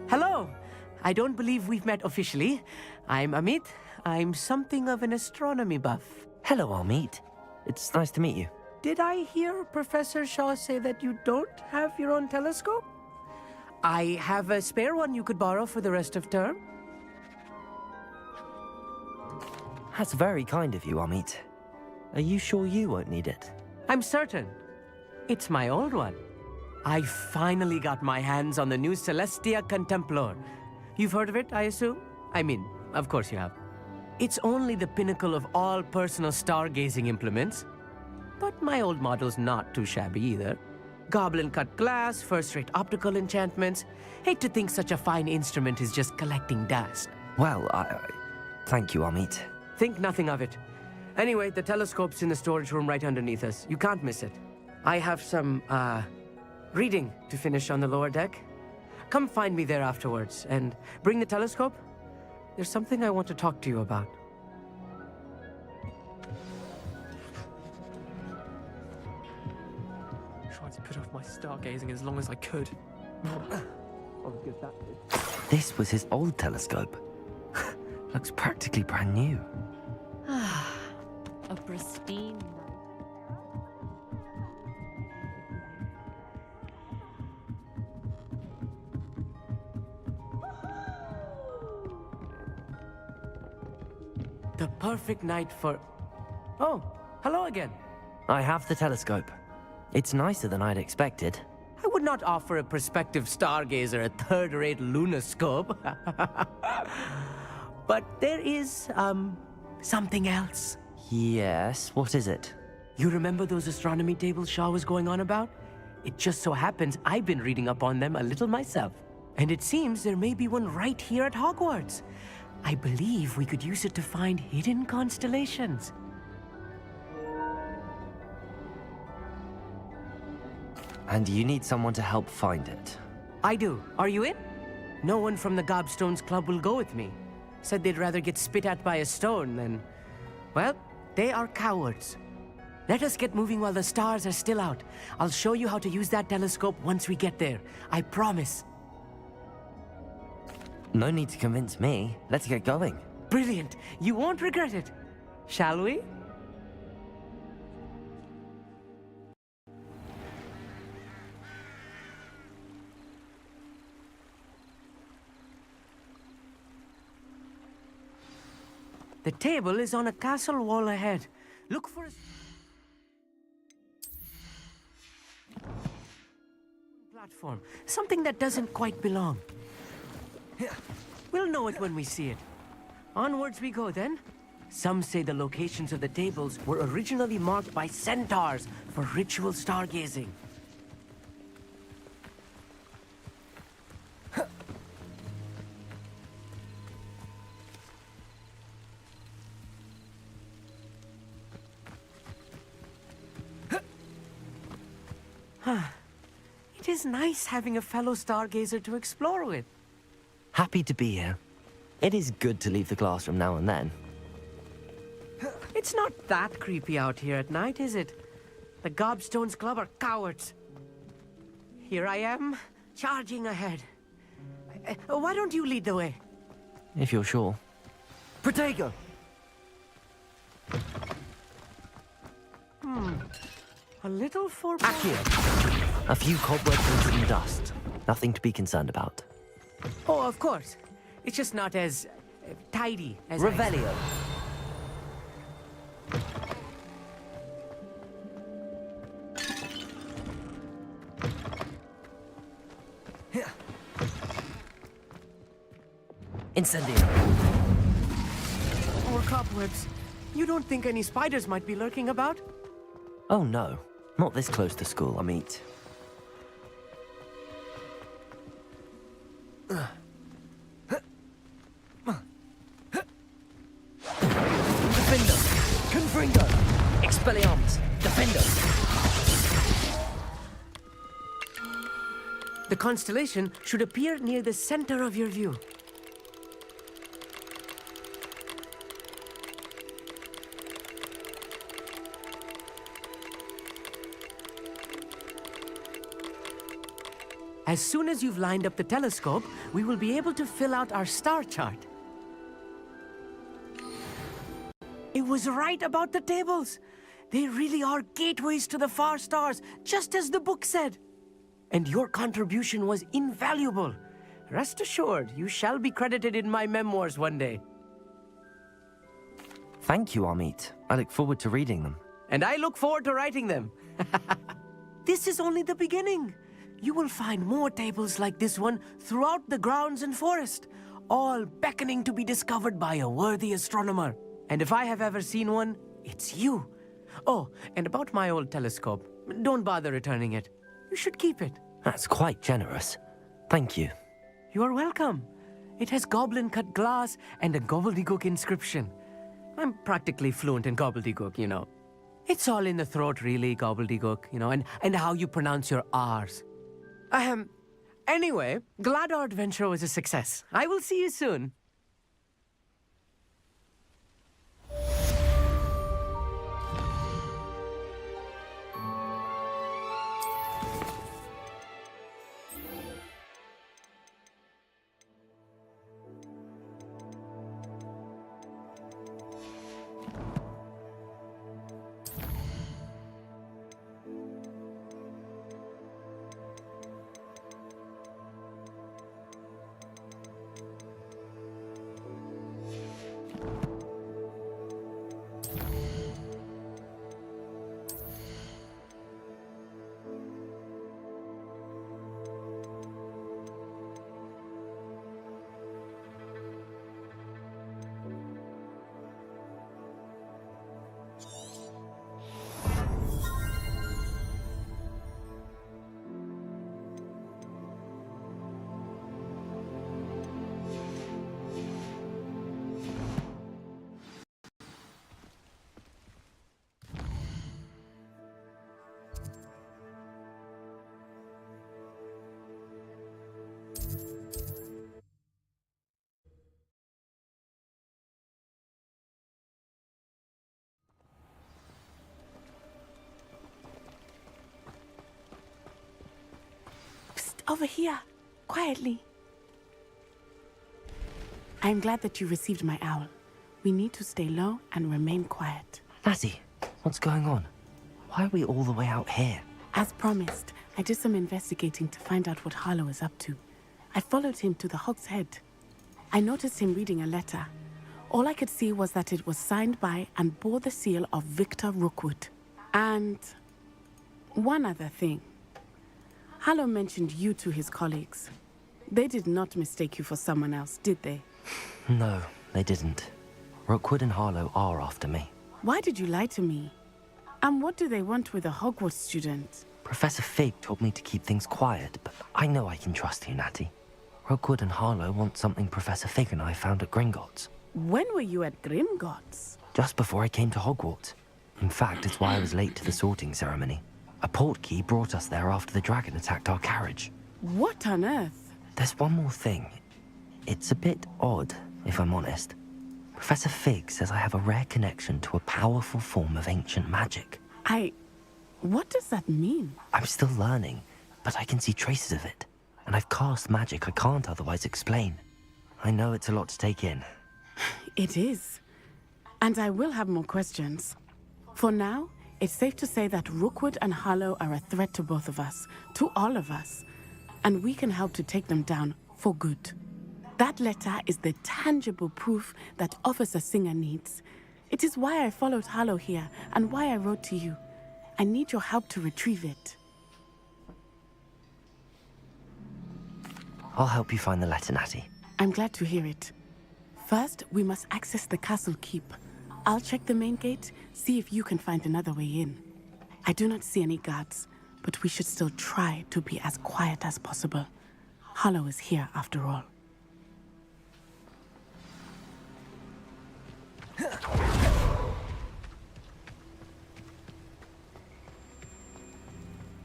Hello! I don't believe we've met officially. I'm Amit. I'm something of an astronomy buff. Hello, Amit. It's nice to meet you. Did I hear Professor Shaw say that you don't have your own telescope? I have a spare one you could borrow for the rest of term. That's very kind of you, Amit. Are you sure you won't need it? I'm certain. It's my old one. I finally got my hands on the new Celestia Contemplar. You've heard of it, I assume? I mean, of course you have. It's only the pinnacle of all personal stargazing implements. But my old model's not too shabby either. Goblin-cut glass, first-rate optical enchantments. Hate to think such a fine instrument is just collecting dust. Well, thank you, Amit. Think nothing of it. Anyway, the telescope's in the storage room right underneath us. You can't miss it. I have some, reading to finish on the lower deck. Come find me there afterwards, and bring the telescope. There's something I want to talk to you about. Tried to put off my stargazing as long as I could. This was his old telescope. Looks practically brand new. A pristine night. The perfect night for... Oh, hello again. I have the telescope. It's nicer than I'd expected. I would not offer a prospective stargazer a third-rate lunoscope. But there is, something else. Yes, what is it? You remember those astronomy tables Shaw was going on about? It just so happens I've been reading up on them a little myself. And it seems there may be one right here at Hogwarts. I believe we could use it to find hidden constellations. And you need someone to help find it. I do. Are you in? No one from the Gobstones Club will go with me. Said they'd rather get spit at by a stone than... Well, they are cowards. Let us get moving while the stars are still out. I'll show you how to use that telescope once we get there. I promise. No need to convince me. Let's get going. Brilliant. You won't regret it. Shall we? The table is on a castle wall ahead. Look for a... platform. Something that doesn't quite belong. We'll know it when we see it. Onwards we go then. Some say the locations of the tables were originally marked by centaurs for ritual stargazing. It is nice having a fellow stargazer to explore with. Happy to be here. It is good to leave the classroom now and then. It's not that creepy out here at night, is it? The Gobstones Club are cowards. Here I am, charging ahead. Why don't you lead the way? If you're sure. Protego! A little for... Accio! A few cobwebs and some dust. Nothing to be concerned about. Oh, of course. It's just not as tidy as... Revelio. Incendio. More cobwebs. You don't think any spiders might be lurking about? Oh no. Not this close to school, I mean. Defendo! Confringo! Expelliarmus! Defendo! The constellation should appear near the center of your view. As soon as you've lined up the telescope, we will be able to fill out our star chart. It was right about the tables. They really are gateways to the far stars, just as the book said. And your contribution was invaluable. Rest assured, you shall be credited in my memoirs one day. Thank you, Amit. I look forward to reading them. And I look forward to writing them. This is only the beginning. You will find more tables like this one throughout the grounds and forest, all beckoning to be discovered by a worthy astronomer. And if I have ever seen one, it's you. Oh, and about my old telescope, don't bother returning it. You should keep it. That's quite generous. Thank you. You are welcome. It has goblin-cut glass and a gobbledygook inscription. I'm practically fluent in gobbledygook, you know. It's all in the throat, really, gobbledygook, you know, and how you pronounce your R's. Anyway, glad our adventure was a success. I will see you soon. over here, quietly. I'm glad that you received my owl. We need to stay low and remain quiet. Natty, what's going on? Why are we all the way out here? As promised, I did some investigating to find out what Harlow is up to. I followed him to the Hog's Head. I noticed him reading a letter. All I could see was that it was signed by and bore the seal of Victor Rookwood. And one other thing. Harlow mentioned you to his colleagues. They did not mistake you for someone else, did they? No, they didn't. Rookwood and Harlow are after me. Why did you lie to me? And what do they want with a Hogwarts student? Professor Fig told me to keep things quiet, but I know I can trust you, Natty. Rookwood and Harlow want something Professor Fig and I found at Gringotts. When were you at Gringotts? Just before I came to Hogwarts. In fact, it's why I was late to the sorting ceremony. A portkey brought us there after the dragon attacked our carriage. What on earth? There's one more thing. It's a bit odd, if I'm honest. Professor Fig says I have a rare connection to a powerful form of ancient magic. What does that mean? I'm still learning, but I can see traces of it. And I've cast magic I can't otherwise explain. I know it's a lot to take in. It is. And I will have more questions. For now, it's safe to say that Rookwood and Harlow are a threat to both of us, to all of us. And we can help to take them down for good. That letter is the tangible proof that Officer Singer needs. It is why I followed Harlow here and why I wrote to you. I need your help to retrieve it. I'll help you find the letter, Natty. I'm glad to hear it. First, we must access the castle keep. I'll check the main gate, see if you can find another way in. I do not see any guards, but we should still try to be as quiet as possible. Harlow is here after all.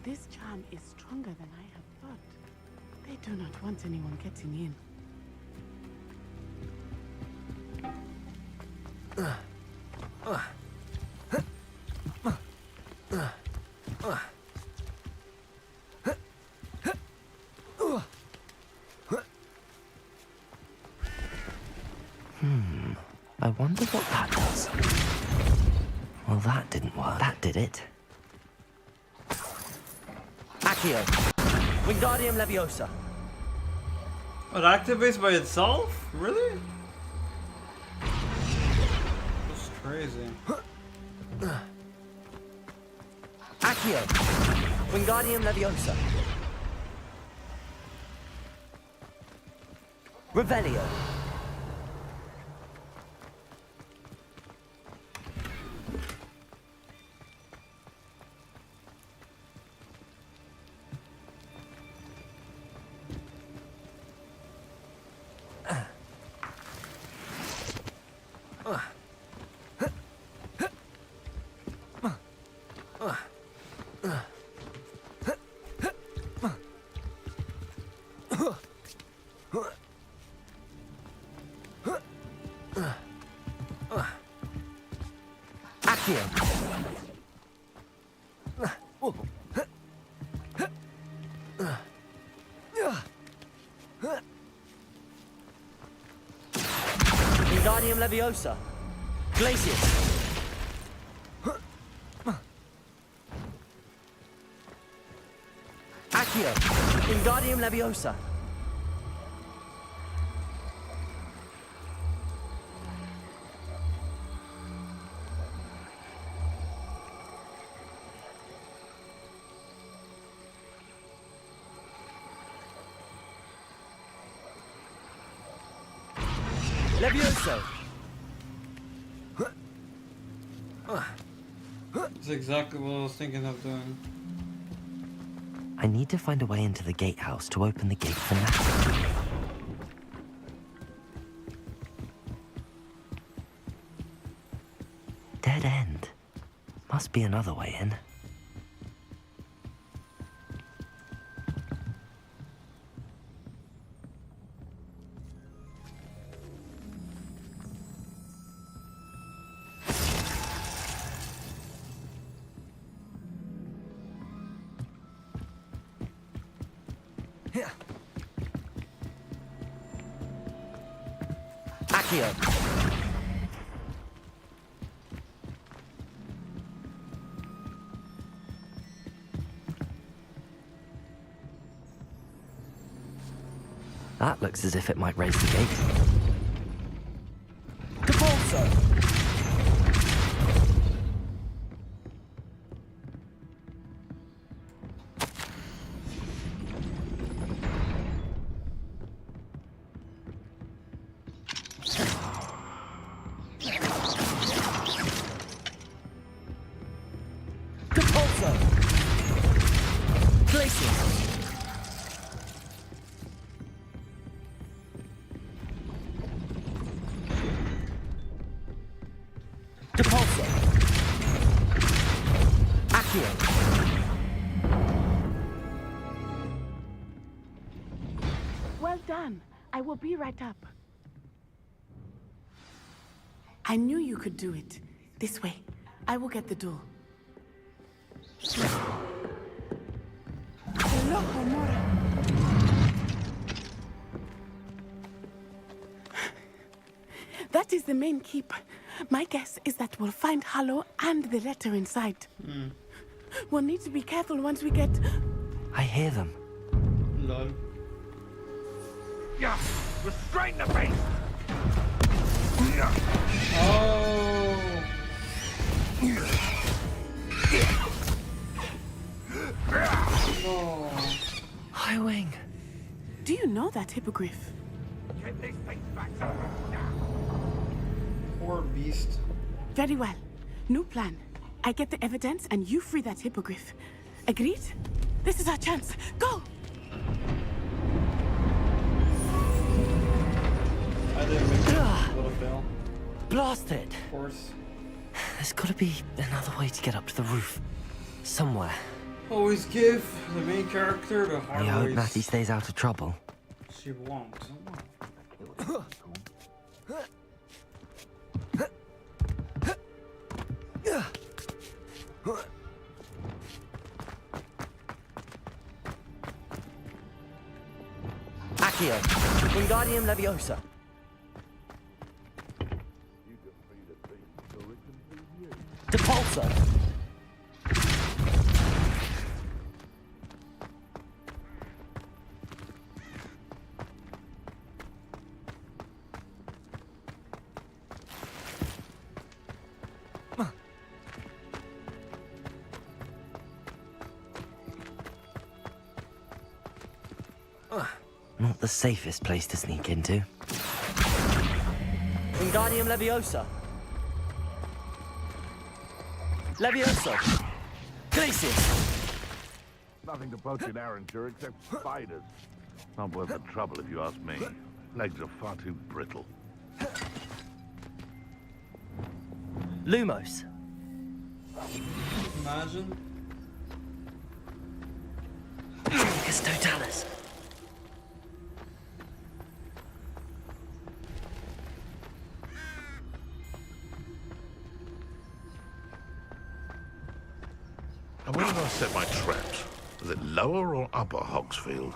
This charm is stronger than I had thought. They do not want anyone getting in. I wonder what that does. Well, that didn't work. That did it. Accio. Wingardium Leviosa. It activates by itself? Really? That's crazy. Accio. Wingardium Leviosa. Revelio. Wingardium Leviosa. Glacius. Accio. Wingardium Leviosa. Levioso. That's exactly what I was thinking of doing. I need to find a way into the gatehouse to open the gate for Natty. Dead end. Must be another way in. Accio. That looks as if it might raise the gate. Depulso! Depulso! Glacier! Depulso! Accio! Well done. I will be right up. I knew you could do it. This way. I will get the door. Hello, Homura. That is the main keep. My guess is that we'll find Hallow and the letter inside. We'll need to be careful once we get... I hear them. Lol. Yeah, restrain the beast! Oh. Oh. High Wing. Do you know that hippogriff? Get these things back. Poor beast. Very well. New plan. I get the evidence and you free that hippogriff. Agreed? This is our chance. Go! I didn't make a little fail. Blast it! Of course. There's gotta be another way to get up to the roof. Somewhere. Always give the main character the hard I hope ways. Matty stays out of trouble. She won't. Accio. Wingardium Leviosa. Depulso. Not the safest place to sneak into. Wingardium Leviosa. Leviosa. Glacius. Nothing to poach in Arranger except spiders. Not worth the trouble if you ask me. Legs are far too brittle. Lumos. Imagine. Tricus Totalis. And where did I set my traps? Was it lower or upper Hogsfield?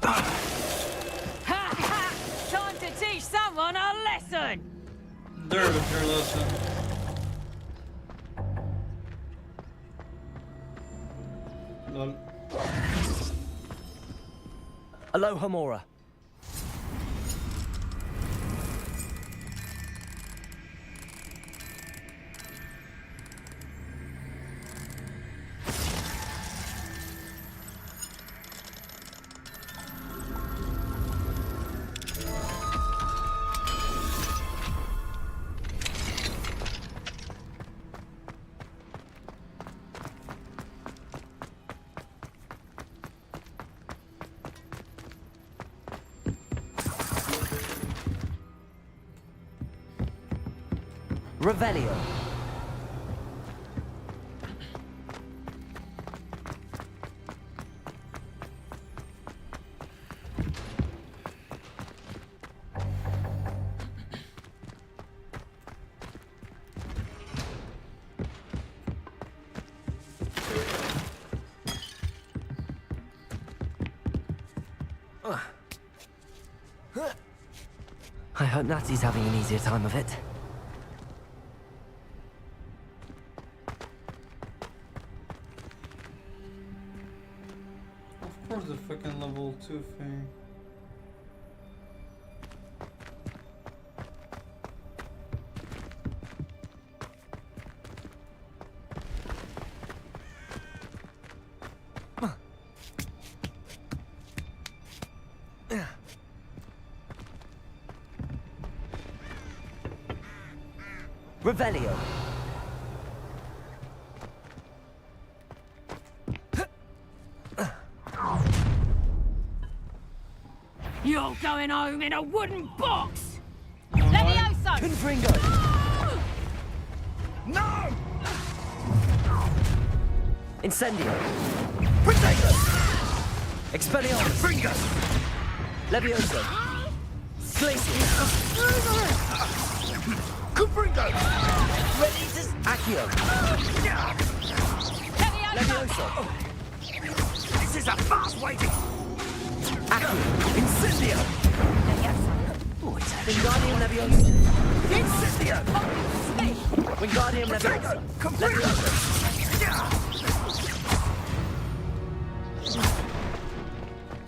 Ha ha! Time to teach someone a lesson! There was your lesson. Lol. Aloha Mora. Revelio. I hope Natty's having an easier time of it. Of course, the fucking level 2 thing. Revelio. You're going home in a wooden box! Levioso! Confringo! No! Incendio! Protego! Expelliarmus! Confringo! Levioso! Glacius! Confringo! Reditus Accio! Levioso! This is a fast waiting! Accio! Incendio! Wingardium Leviosa! Incendio! Wingardium Leviosa! Leviosa!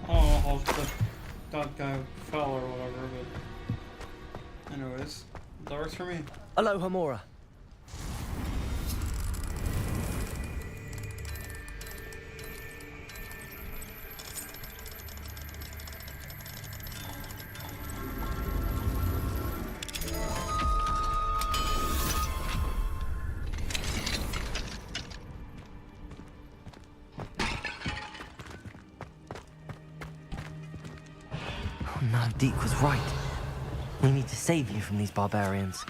Oh, how that guy fell or whatever, but... Anyways, that works for me. Aloha Mora. Oh no, Deke was right. We need to save you from these barbarians.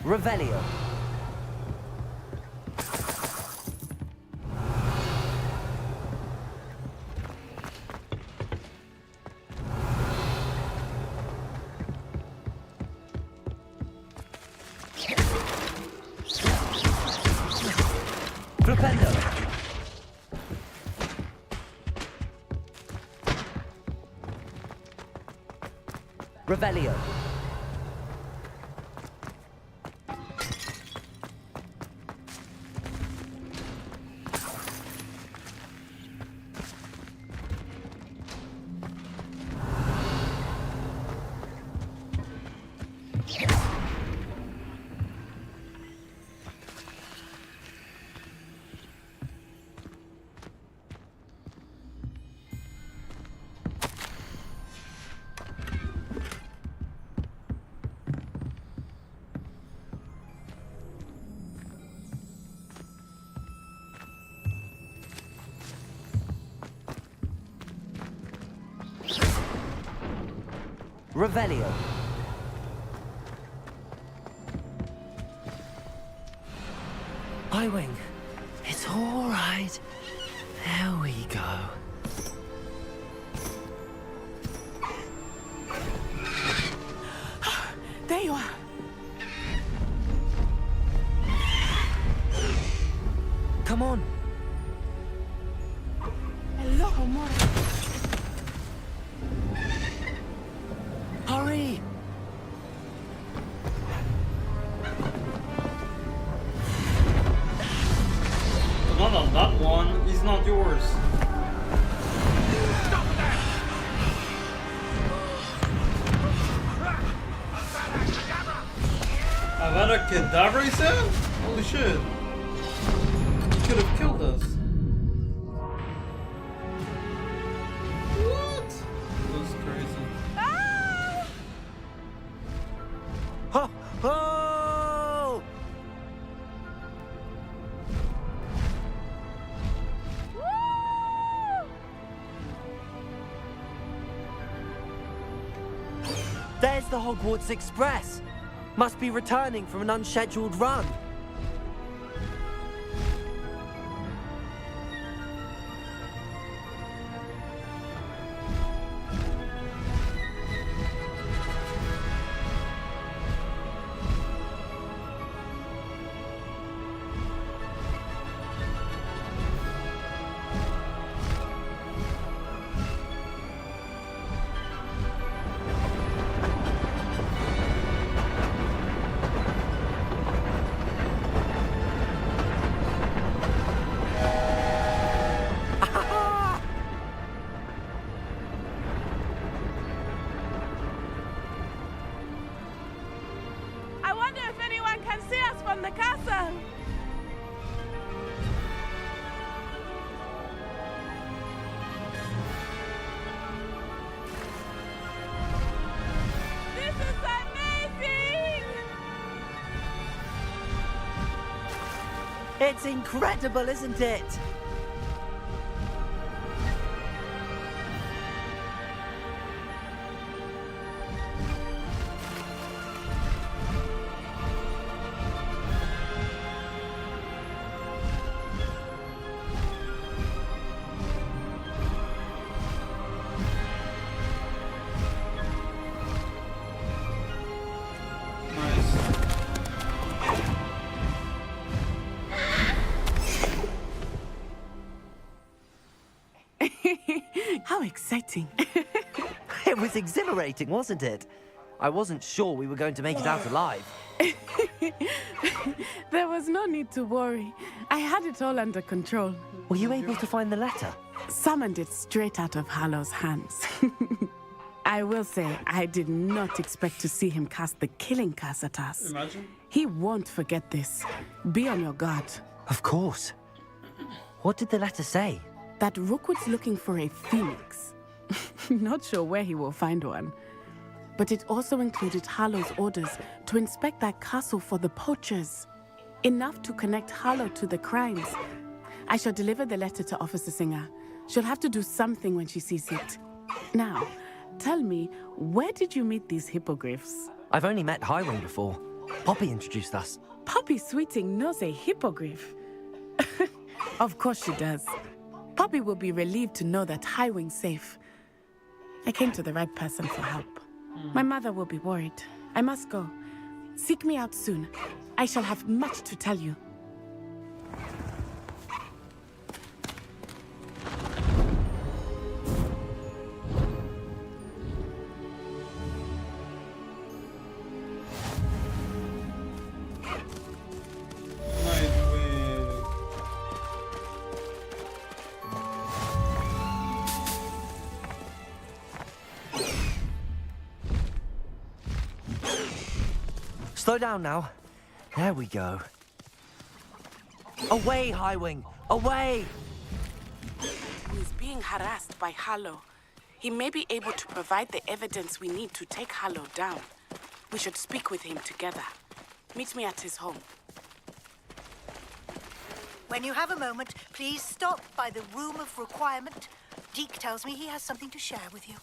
Revelio. Flipendo. Revelio. Revelio. I-Wing. It's all right. There we go. There you are. Come on. Hello, Mora. Hurry! Not on that one, he's not yours. Avada Kedavra, he said? Holy shit. He could have killed us. What? That's crazy. Ho! Ho! There's the Hogwarts Express. Must be returning from an unscheduled run. well. This is amazing! It's incredible, isn't it? How exciting. It was exhilarating, wasn't it? I wasn't sure we were going to make it out alive. There was no need to worry. I had it all under control. Were you able to find the letter? Summoned it straight out of Hallow's hands. I will say, I did not expect to see him cast the killing curse at us. Imagine. He won't forget this. Be on your guard. Of course. What did the letter say? That Rookwood's looking for a phoenix. Not sure where he will find one. But it also included Hallow's orders to inspect that castle for the poachers. Enough to connect Hallow to the crimes. I shall deliver the letter to Officer Singer. She'll have to do something when she sees it. Now, tell me, where did you meet these hippogriffs? I've only met Highwing before. Poppy introduced us. Poppy Sweeting knows a hippogriff. Of course she does. Poppy will be relieved to know that Highwing's safe. I came to the right person for help. My mother will be worried. I must go. Seek me out soon. I shall have much to tell you. Slow down now. There we go. Away, Highwing! Away! He's being harassed by Hallow. He may be able to provide the evidence we need to take Hallow down. We should speak with him together. Meet me at his home. When you have a moment, please stop by the Room of Requirement. Deke tells me he has something to share with you.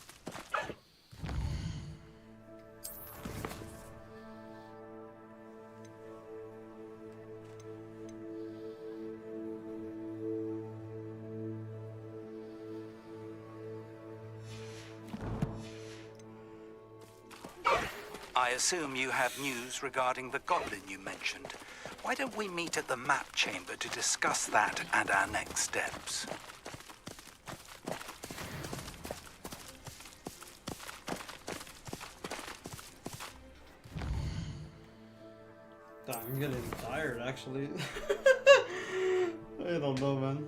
I assume you have news regarding the goblin you mentioned. Why don't we meet at the map chamber to discuss that and our next steps? I'm getting tired, actually. I don't know, man.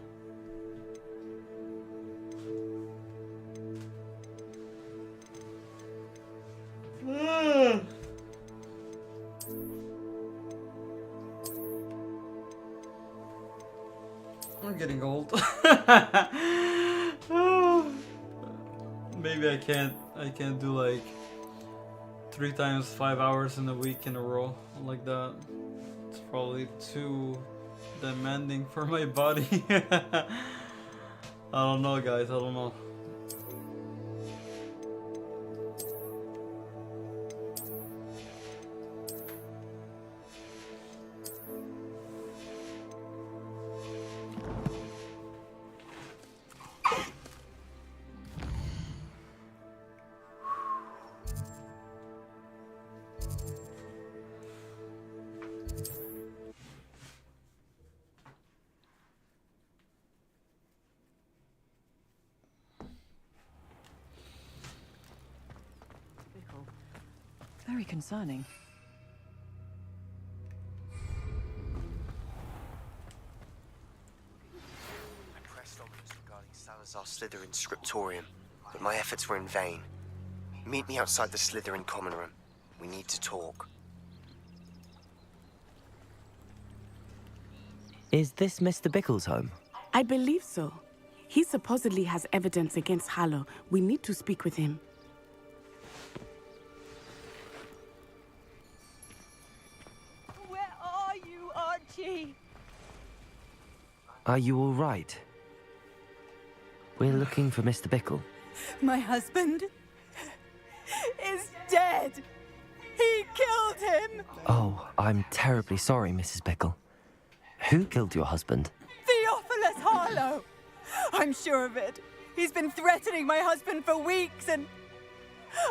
I'm getting old. Maybe I can't do like 3 times 5 hours in a week in a row like that. It's probably too demanding for my body. I don't know, guys, I don't know. Very concerning. I pressed omens regarding Salazar Slytherin's scriptorium, but my efforts were in vain. Meet me outside the Slytherin common room. We need to talk. Is this Mr. Bickle's home? I believe so. He supposedly has evidence against Harlow. We need to speak with him. Where are you, Archie? Are you all right? We're looking for Mr. Bickle. My husband is dead. He killed him. Oh, I'm terribly sorry, Mrs. Bickle. Who killed your husband? Theophilus Harlow. I'm sure of it. He's been threatening my husband for weeks and...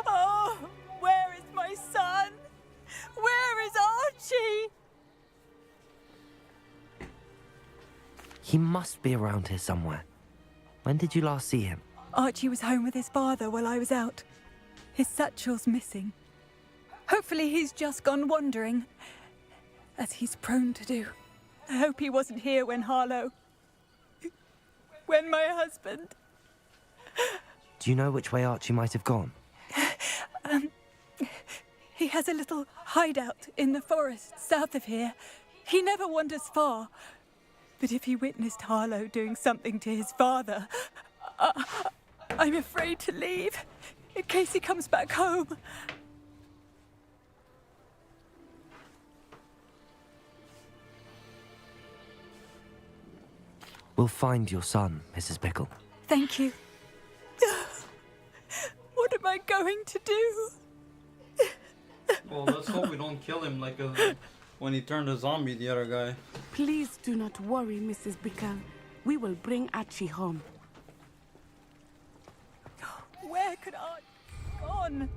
Oh, where is my son? Where is Archie? He must be around here somewhere. When did you last see him? Archie was home with his father while I was out. His satchel's missing. Hopefully he's just gone wandering, as he's prone to do. I hope he wasn't here when Harlow... when my husband... Do you know which way Archie might have gone? He has a little hideout in the forest south of here. He never wanders far. But if he witnessed Harlow doing something to his father, I'm afraid to leave, in case he comes back home. We'll find your son, Mrs. Bickle. Thank you. What am I going to do? Well, let's hope we don't kill him like when he turned a zombie, the other guy. Please do not worry, Mrs. Bickle. We will bring Archie home. Where could Archie have gone?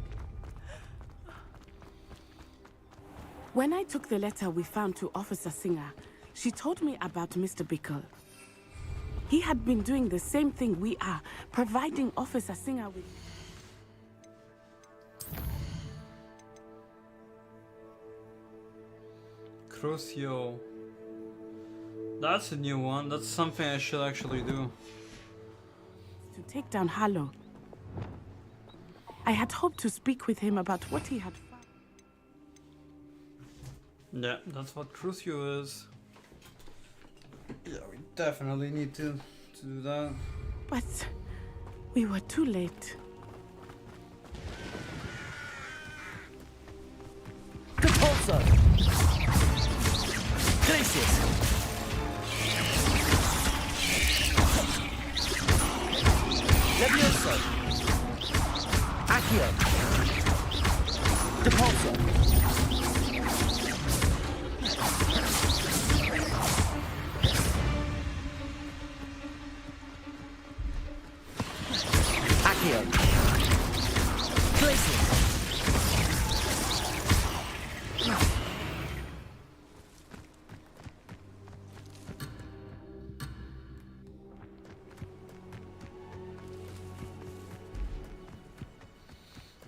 When I took the letter we found to Officer Singer, she told me about Mr. Bickle. He had been doing the same thing we are, providing Officer Singer with... Crucio. That's a new one. That's something I should actually do. To take down Harlow. I had hoped to speak with him about what he had found. Yeah, that's what Crucio is. Yeah, we definitely need to do that. But we were too late. Repulsor! Glacius! Levioso! Accio! Repulsor! Accio! Glacius!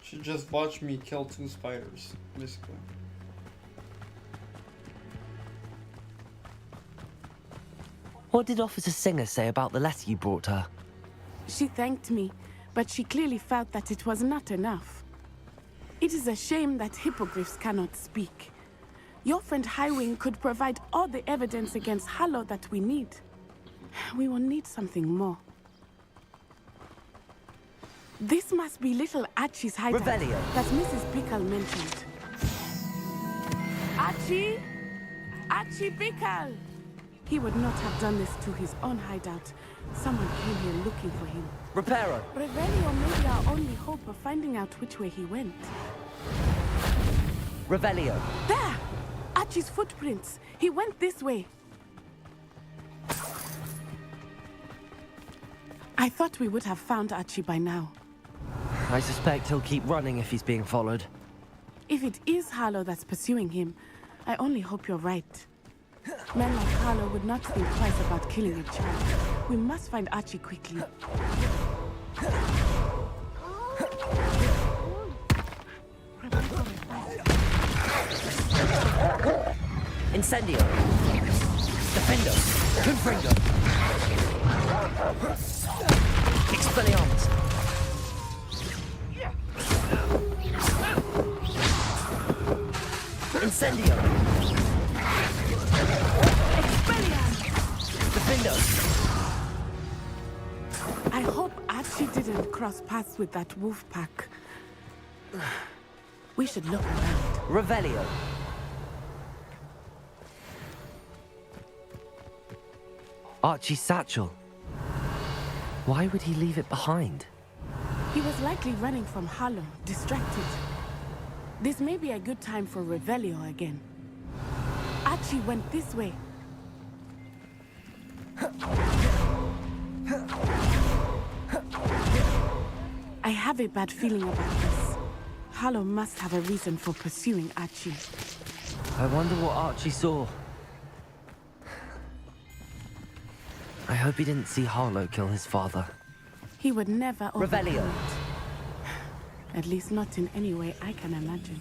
Should just watch me kill 2 spiders, basically. What did Officer Singer say about the letter you brought her? She thanked me, but she clearly felt that it was not enough. It is a shame that hippogriffs cannot speak. Your friend Highwing could provide all the evidence against Harlow that we need. We will need something more. This must be little Archie's hideout Revelio. that Mrs. Bickle mentioned. Archie? Archie Bickle! He would not have done this to his own hideout. Someone came here looking for him. Reparo. Revelio may be our only hope of finding out which way he went. Revelio. There! Archie's footprints. He went this way. I thought we would have found Archie by now. I suspect he'll keep running if he's being followed. If it is Harlow that's pursuing him, I only hope you're right. Men like Harlow would not think twice about killing a child. We must find Archie quickly. Incendio. Defendo. Confringo. Expelliarmus. Incendio. Expelliarmus. cross paths with that wolf pack. We should look around. Revelio. Archie's satchel. Why would he leave it behind? He was likely running from Harlow, distracted. This may be a good time for Revelio again. Archie went this way. I have a bad feeling about this. Harlow must have a reason for pursuing Archie. I wonder what Archie saw. I hope he didn't see Harlow kill his father. He would never overcome Revelio. it. At least not in any way I can imagine.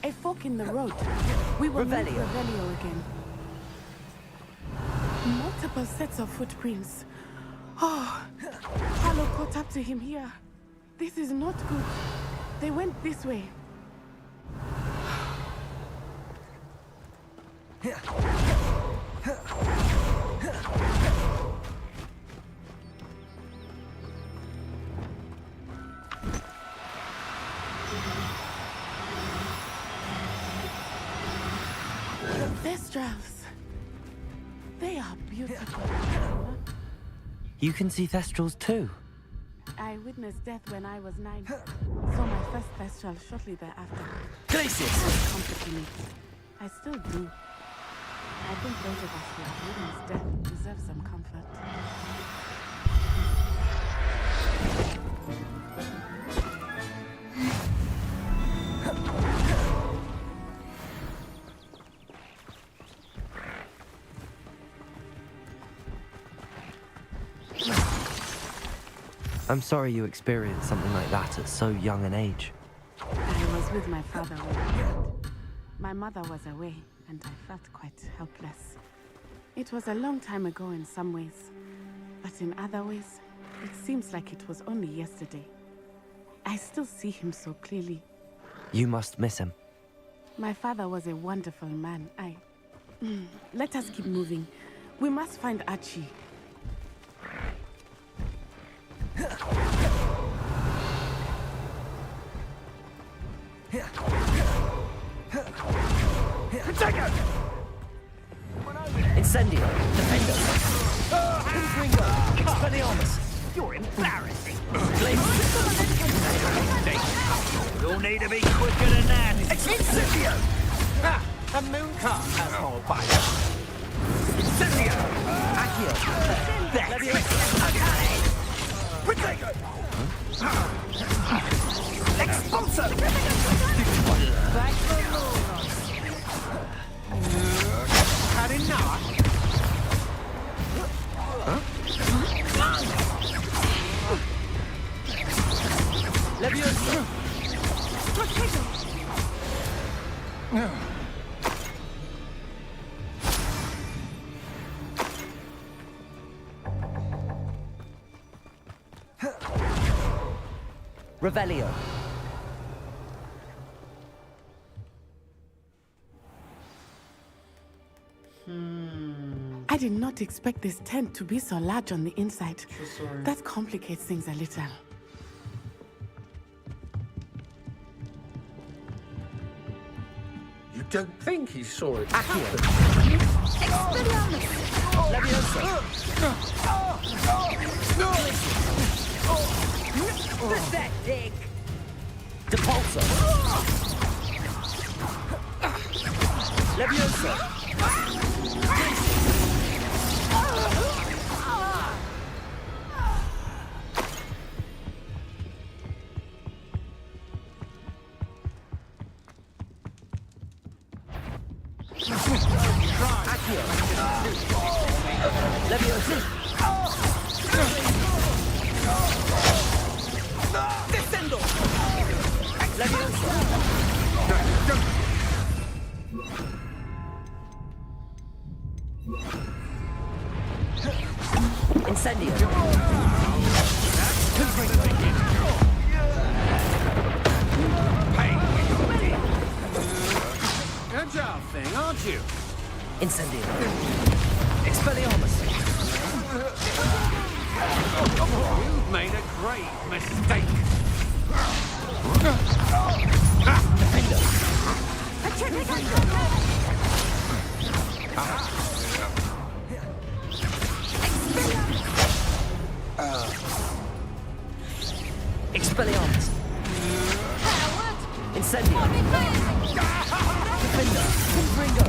A fork in the road. We will meet Revelio again. Multiple sets of footprints. Oh, Harlow caught up to him here. This is not good. They went this way. Thestrals. They are beautiful. You can see Thestrals too. I witnessed death when I was 9. Saw my first Thestral shortly thereafter. Glacius! Comforted me. I still do. I think those of us who have witnessed death deserve some comfort. I'm sorry you experienced something like that at so young an age. I was with my father when it happened. My mother was away, and I felt quite helpless. It was a long time ago in some ways, but in other ways, it seems like it was only yesterday. I still see him so clearly. You must miss him. My father was a wonderful man. Let us keep moving. We must find Archie. Incendio! Defender! Ringo! Expelliarmus! You're embarrassing. Flame! You'll need to be quicker than that. Incendio! Ah, a moon car, asshole biter. Incendio! Accio! Protego! Expulso! Back the Had enough? Leviosa! Revelio. I did not expect this tent to be so large on the inside. Sorry. That complicates things a little. You don't think he saw it? Pathetic! Depulso! Leviosa! Incendio. Expelliarmus. You've made a great mistake. Defender. Expelliarmus. Incendio. Defender. Confringo.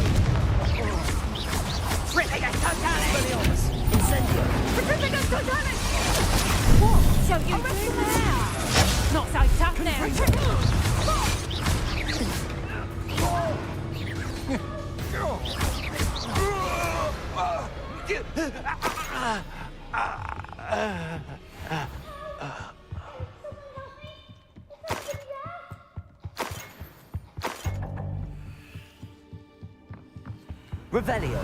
Expelliarmus. Incendio. What shall you do now? Not so tough now. Revelio.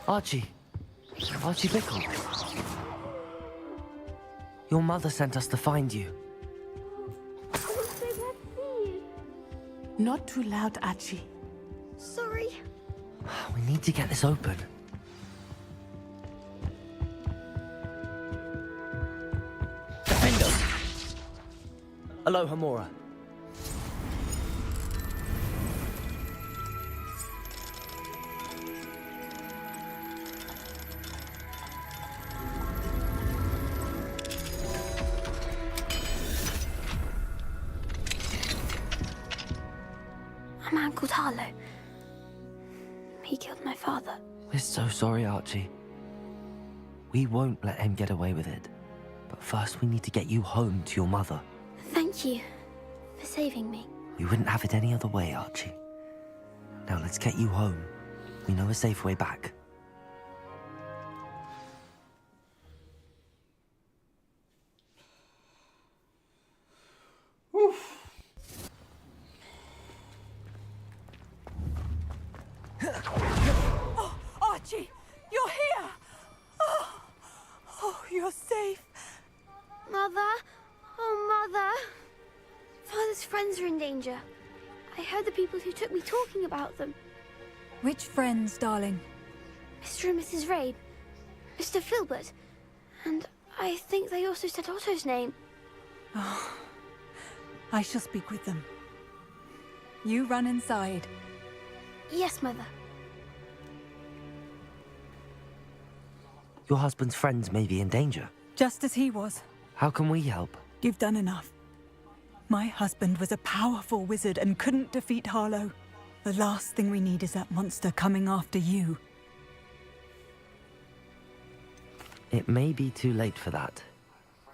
Archie. Archie Bickle. Your mother sent us to find you. Not too loud, Archie. Sorry. We need to get this open. Defender. Aloha Mora. A man called Harlow. He killed my father. We're so sorry, Archie. We won't let him get away with it. But first we need to get you home to your mother. Thank you for saving me. We wouldn't have it any other way, Archie. Now let's get you home. We know a safe way back. Oh, Archie, you're here! Oh, you're safe. Mother? Oh, Mother. Father's friends are in danger. I heard the people who took me talking about them. Which friends, darling? Mr. and Mrs. Rabe, Mr. Filbert, and I think they also said Otto's name. Oh, I shall speak with them. You run inside. Yes, Mother. Your husband's friends may be in danger. Just as he was. How can we help? You've done enough. My husband was a powerful wizard and couldn't defeat Harlow. The last thing we need is that monster coming after you. It may be too late for that.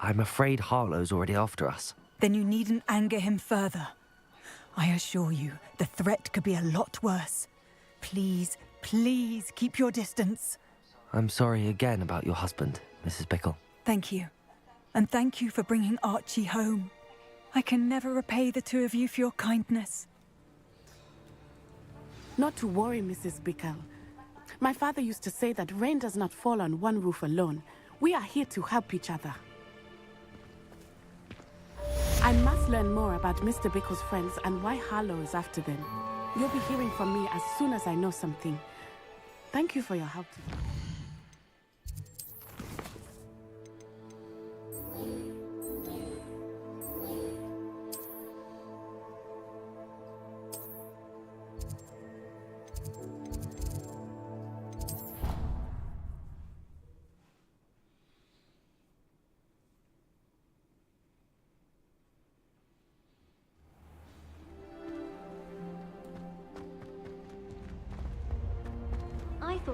I'm afraid Harlow's already after us. Then you needn't anger him further. I assure you, the threat could be a lot worse. Please, please keep your distance. I'm sorry again about your husband, Mrs. Bickle. Thank you. And thank you for bringing Archie home. I can never repay the two of you for your kindness. Not to worry, Mrs. Bickle. My father used to say that rain does not fall on one roof alone. We are here to help each other. I must learn more about Mr. Bickle's friends and why Harlow is after them. You'll be hearing from me as soon as I know something. Thank you for your help today.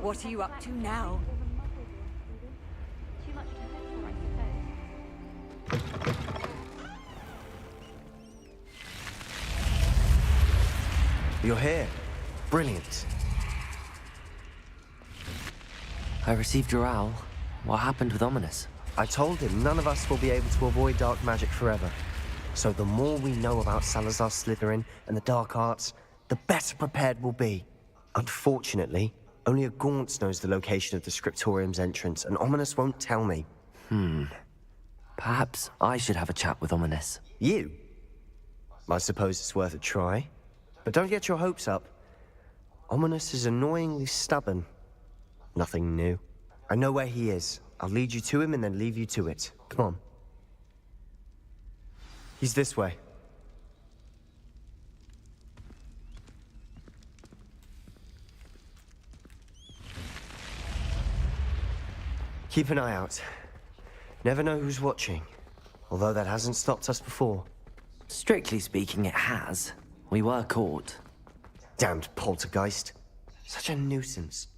What are you up to now? Too much to hope for, I suppose. You're here. Brilliant. I received your owl. What happened with Ominous? I told him none of us will be able to avoid dark magic forever. So the more we know about Salazar Slytherin and the dark arts, the better prepared we'll be. Unfortunately, Only a Gaunt knows the location of the Scriptorium's entrance, and Ominous won't tell me. Perhaps I should have a chat with Ominous. You? I suppose it's worth a try. But don't get your hopes up. Ominous is annoyingly stubborn. Nothing new. I know where he is. I'll lead you to him and then leave you to it. Come on. He's this way. Keep an eye out. Never know who's watching. Although that hasn't stopped us before. Strictly speaking, it has. We were caught. Damned poltergeist. Such a nuisance.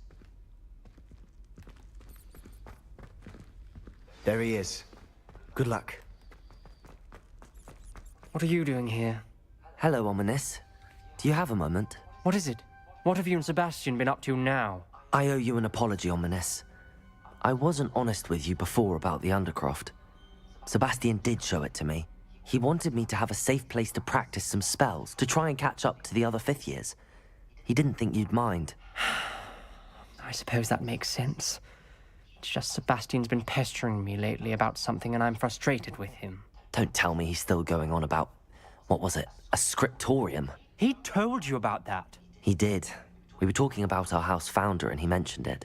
There he is. Good luck. What are you doing here? Hello, Ominous. Do you have a moment? What is it? What have you and Sebastian been up to now? I owe you an apology, Ominous. I wasn't honest with you before about the Undercroft. Sebastian did show it to me. He wanted me to have a safe place to practice some spells, to try and catch up to the other 5th years. He didn't think you'd mind. I suppose that makes sense. It's just Sebastian's been pestering me lately about something and I'm frustrated with him. Don't tell me he's still going on about, what was it, a scriptorium? He told you about that? He did. We were talking about our house founder and he mentioned it.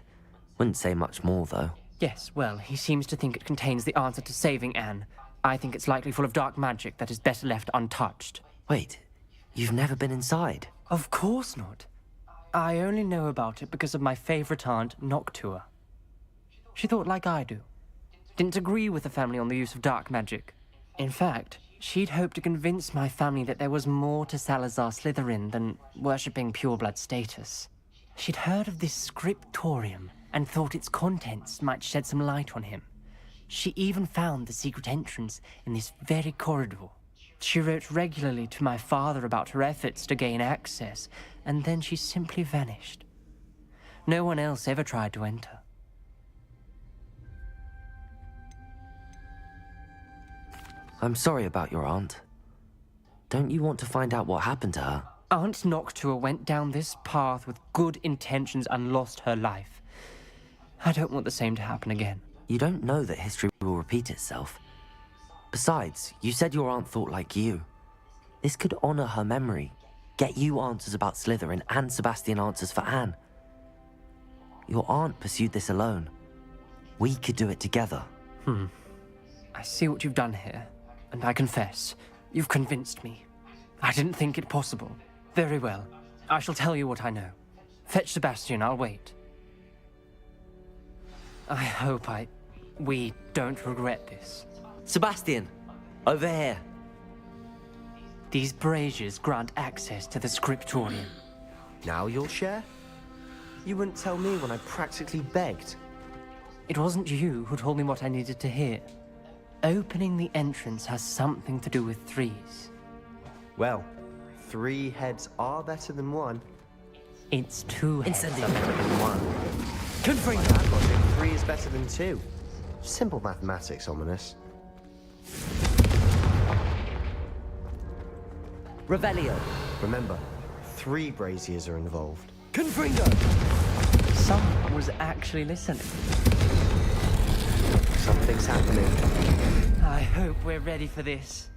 Wouldn't say much more, though. Yes, well, he seems to think it contains the answer to saving Anne. I think it's likely full of dark magic that is better left untouched. Wait, you've never been inside? Of course not. I only know about it because of my favorite aunt, Noctua. She thought like I do. Didn't agree with the family on the use of dark magic. In fact, she'd hoped to convince my family that there was more to Salazar Slytherin than worshipping pureblood status. She'd heard of this scriptorium and thought its contents might shed some light on him. She even found the secret entrance in this very corridor. She wrote regularly to my father about her efforts to gain access, and then she simply vanished. No one else ever tried to enter. I'm sorry about your aunt. Don't you want to find out what happened to her? Aunt Noctua went down this path with good intentions and lost her life. I don't want the same to happen again. You don't know that history will repeat itself. Besides, you said your aunt thought like you. This could honor her memory, get you answers about Slytherin and Sebastian answers for Anne. Your aunt pursued this alone. We could do it together. I see what you've done here, and I confess, you've convinced me. I didn't think it possible. Very well. I shall tell you what I know. Fetch Sebastian, I'll wait. I hope we don't regret this. Sebastian, over here. These braziers grant access to the scriptorium. Now you'll share? You wouldn't tell me when I practically begged. It wasn't you who told me what I needed to hear. Opening the entrance has something to do with 3s. Well, 3 heads are better than 1. It's 2 heads are Incendiary. better than 1. Confirm that logic, 3 is better than 2. Simple mathematics, Ominous. Revelio. Remember, 3 braziers are involved. Confringo. Someone was actually listening. Something's happening. I hope we're ready for this.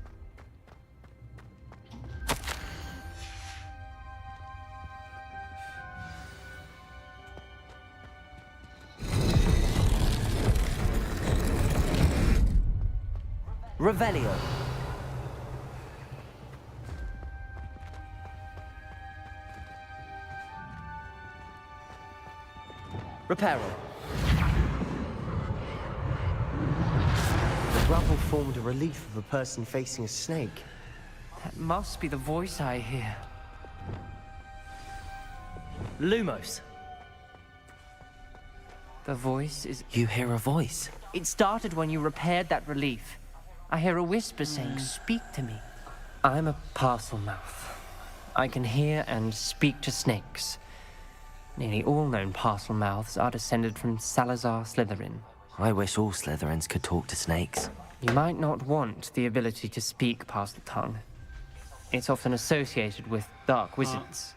Revelio. Reparo. The rubble formed a relief of a person facing a snake. That must be the voice I hear. Lumos. The voice is... You hear a voice? It started when you repaired that relief. I hear a whisper saying, "Speak to me." I'm a parcel mouth. I can hear and speak to snakes. Nearly all known parcel mouths are descended from Salazar Slytherin. I wish all Slytherins could talk to snakes. You might not want the ability to speak past the tongue. It's often associated with dark wizards.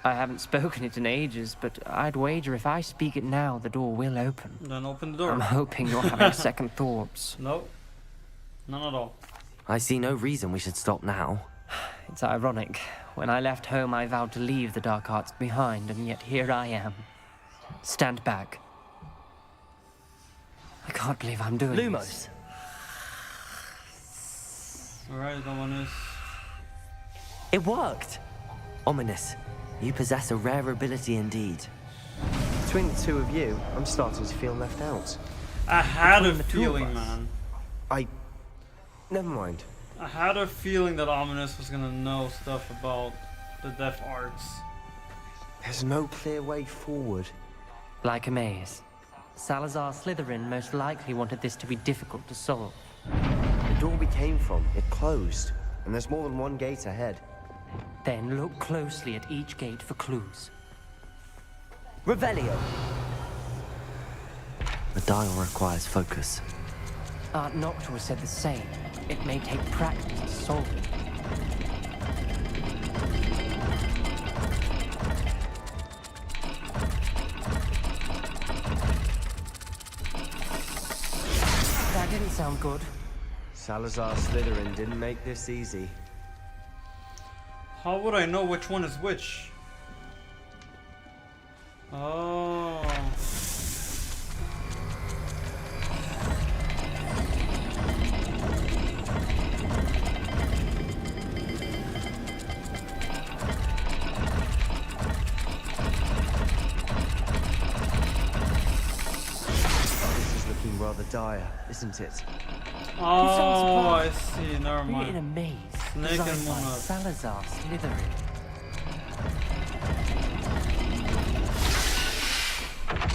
I haven't spoken it in ages, but I'd wager if I speak it now, the door will open. Then open the door. I'm hoping you're having second thoughts. Nope. None at all. I see no reason we should stop now. It's ironic. When I left home, I vowed to leave the dark arts behind, and yet here I am. Stand back. I can't believe I'm doing Lumos. Alright, that one is... It worked! Ominous. You possess a rare ability indeed. Between the two of you, I'm starting to feel left out. I had a Between the two of feeling, us, man. Never mind. I had a feeling that Ominous was gonna know stuff about the deaf arts. There's no clear way forward. Like a maze. Salazar Slytherin most likely wanted this to be difficult to solve. The door we came from, it closed, and there's more than one gate ahead. Then look closely at each gate for clues. Revelio! The dial requires focus. Aunt Noctua said the same. It may take practice to solve it. That didn't sound good. Salazar Slytherin didn't make this easy. How would I know which one is which? Oh. This is looking rather dire, isn't it? Oh, I see. Never We're in a mind. maze. Snake designed and by Monarch. Salazar Slytherin.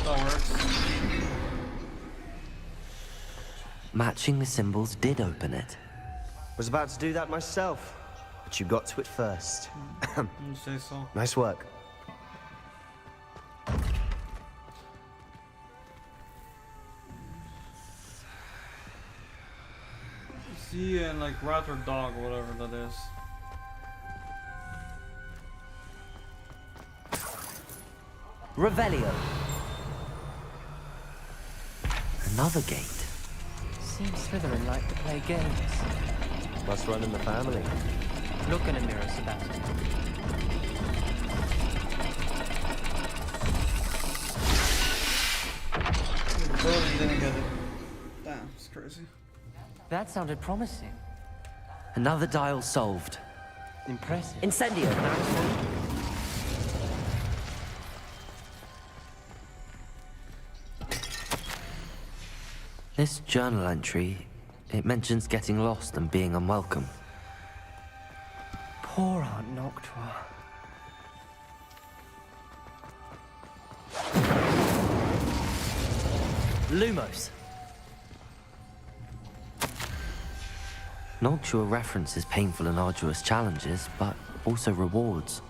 That works. Matching the symbols did open it. Was about to do that myself, but you got to it first. You say so. Nice work. See, and like rat or dog, whatever that is. Revelio. Another gate. Seems Slytherin like to play games. Must run in the family. Look in a mirror, Sebastian. Totally didn't get it. Damn, it's crazy. That sounded promising. Another dial solved. Impressive. Incendio. This journal entry, it mentions getting lost and being unwelcome. Poor Aunt Noctua. Lumos. Noctua references painful and arduous challenges, but also rewards.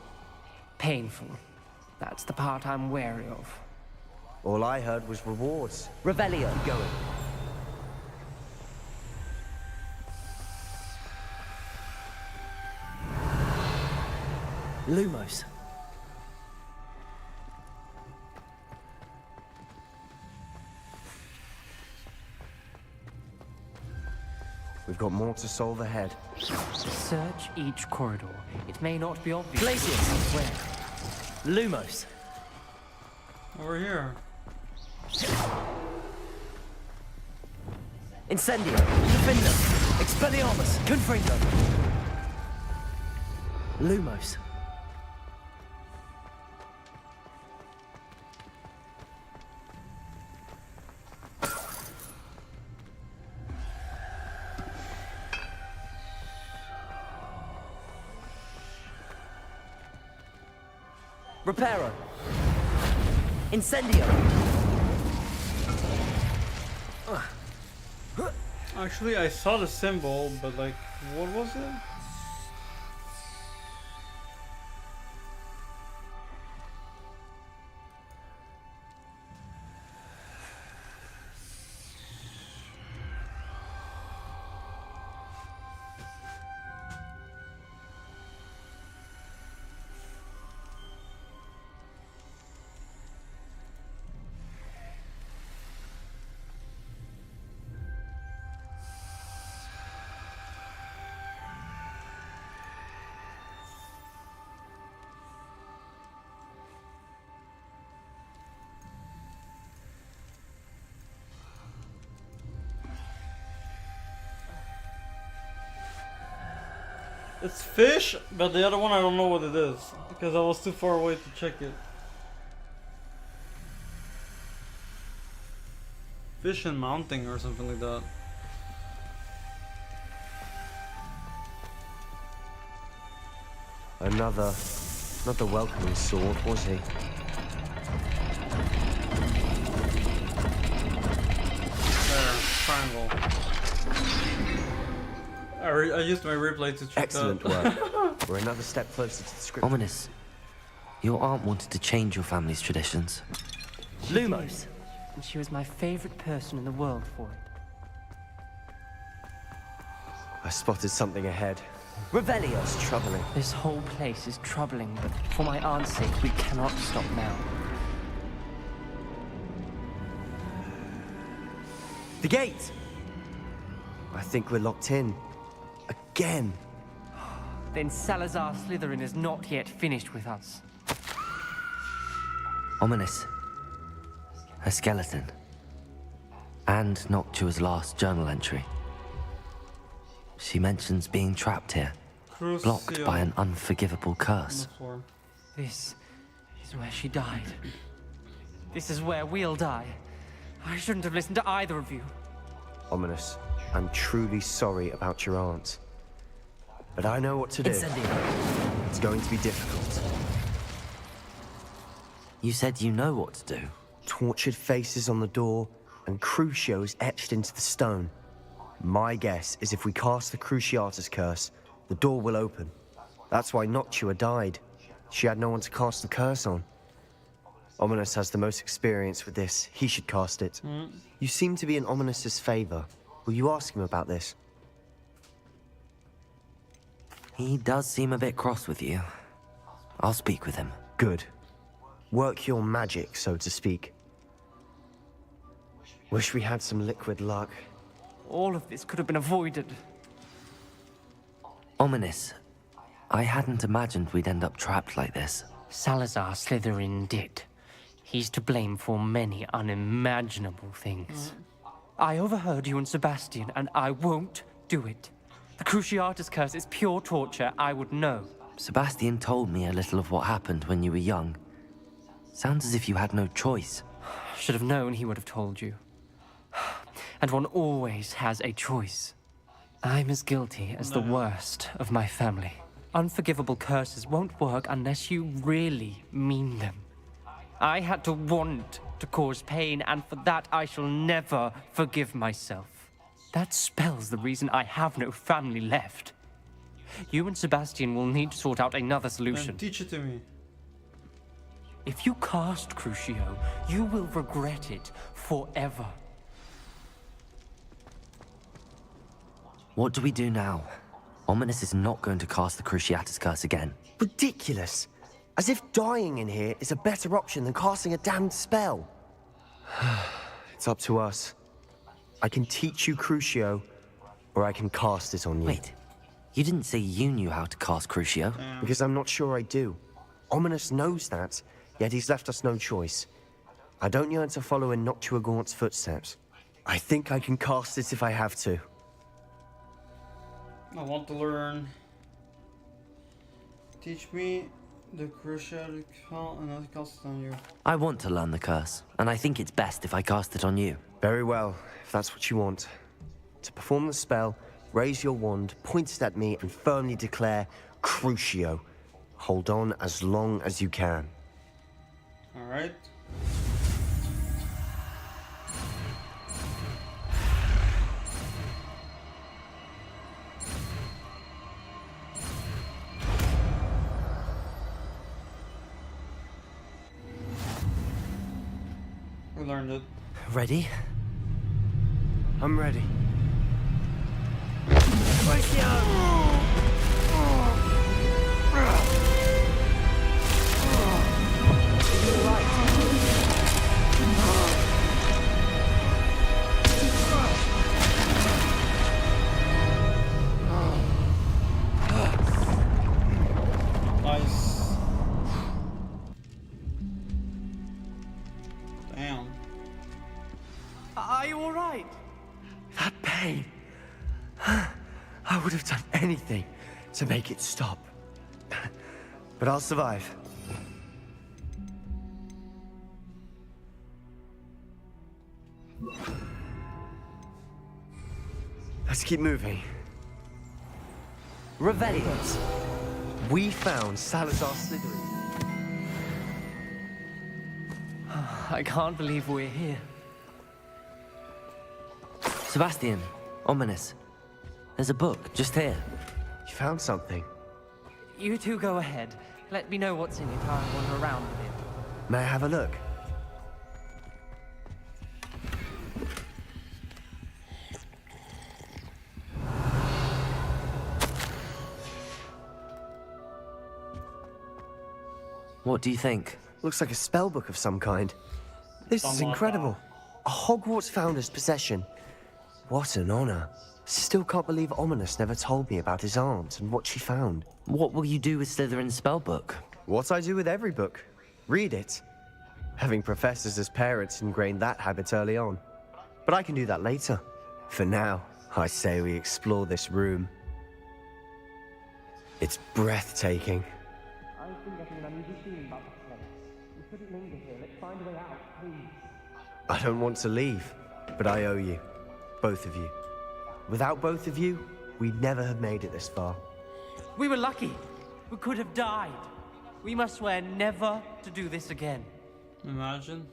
Painful. That's the part I'm wary of. All I heard was rewards. Revelio. Keep going. Lumos. We've got more to solve ahead. Search each corridor. It may not be obvious. Glacius. Where? Lumos. Over here. Incendio. Defender. Expelliarmus. Confringo. Lumos. Reparo. Incendio. Actually, I saw the symbol, but like, what was it? It's fish, but the other one I don't know what it is because I was too far away to check it. Fish and mounting or something like that. Another welcoming sword, was he? There, triangle. I used my replay to check Excellent that. work. We're another step closer to the script. Ominous. Your aunt wanted to change your family's traditions. Lumos. And she was my favorite person in the world for it. I spotted something ahead. Revelio's troubling. This whole place is troubling, but for my aunt's sake, we cannot stop now. The gate! I think we're locked in. Again. Then Salazar Slytherin is not yet finished with us. Ominous. A skeleton. And Noctua's last journal entry. She mentions being trapped here, blocked by an unforgivable curse. This is where she died. This is where we'll die. I shouldn't have listened to either of you. Ominous, I'm truly sorry about your aunt. But I know what to do. It's going to be difficult. You said you know what to do. Tortured faces on the door, and Crucios etched into the stone. My guess is if we cast the Cruciatus curse, the door will open. That's why Noctua died. She had no one to cast the curse on. Ominous has the most experience with this. He should cast it. You seem to be in Ominous's favor. Will you ask him about this? He does seem a bit cross with you. I'll speak with him. Good. Work your magic, so to speak. Wish we had some liquid luck. All of this could have been avoided. Ominous. I hadn't imagined we'd end up trapped like this. Salazar Slytherin did. He's to blame for many unimaginable things. I overheard you and Sebastian, and I won't do it. The Cruciatus curse is pure torture. I would know. Sebastian told me a little of what happened when you were young. Sounds as if you had no choice. Should have known he would have told you. And one always has a choice. I'm as guilty as the worst of my family. Unforgivable curses won't work unless you really mean them. I had to want to cause pain, and for that I shall never forgive myself. That spells the reason I have no family left. You and Sebastian will need to sort out another solution. Then teach it to me. If you cast Crucio, you will regret it forever. What do we do now? Ominous is not going to cast the Cruciatus curse again. Ridiculous. As if dying in here is a better option than casting a damned spell. It's up to us. I can teach you Crucio, or I can cast it on you. Wait, you didn't say you knew how to cast Crucio? Because I'm not sure I do. Ominous knows that, yet he's left us no choice. I don't yearn to follow in Noctua Gaunt's footsteps. I think I can cast it if I have to. I want to learn. Teach me the Cruciatus curse and I'll cast it on you. I want to learn the curse, and I think it's best if I cast it on you. Very well, if that's what you want. To perform the spell, raise your wand, point it at me, and firmly declare Crucio. Hold on as long as you can. Alright. We learned it. Ready? I'm ready. Nice. Damn. Are you all right? That pain. I would have done anything to make it stop. But I'll survive. Let's keep moving. Revellions. We found Salazar Slytherin. I can't believe we're here. Sebastian, ominous. There's a book just here. You found something. You two go ahead. Let me know what's in it. I'll wander around a bit. May I have a look? What do you think? Looks like a spell book of some kind. This is incredible. A Hogwarts founder's possession. What an honor. Still can't believe Ominous never told me about his aunt and what she found. What will you do with Slytherin's spellbook? What I do with every book. Read it. Having professors as parents ingrained that habit early on. But I can do that later. For now, I say we explore this room. It's breathtaking. I've been getting an unusual feeling about this place. We couldn't linger here. Let's find a way out, please. I don't want to leave, but I owe you. Both of you. Without both of you, we'd never have made it this far. We were lucky. We could have died. We must swear never to do this again. Imagine.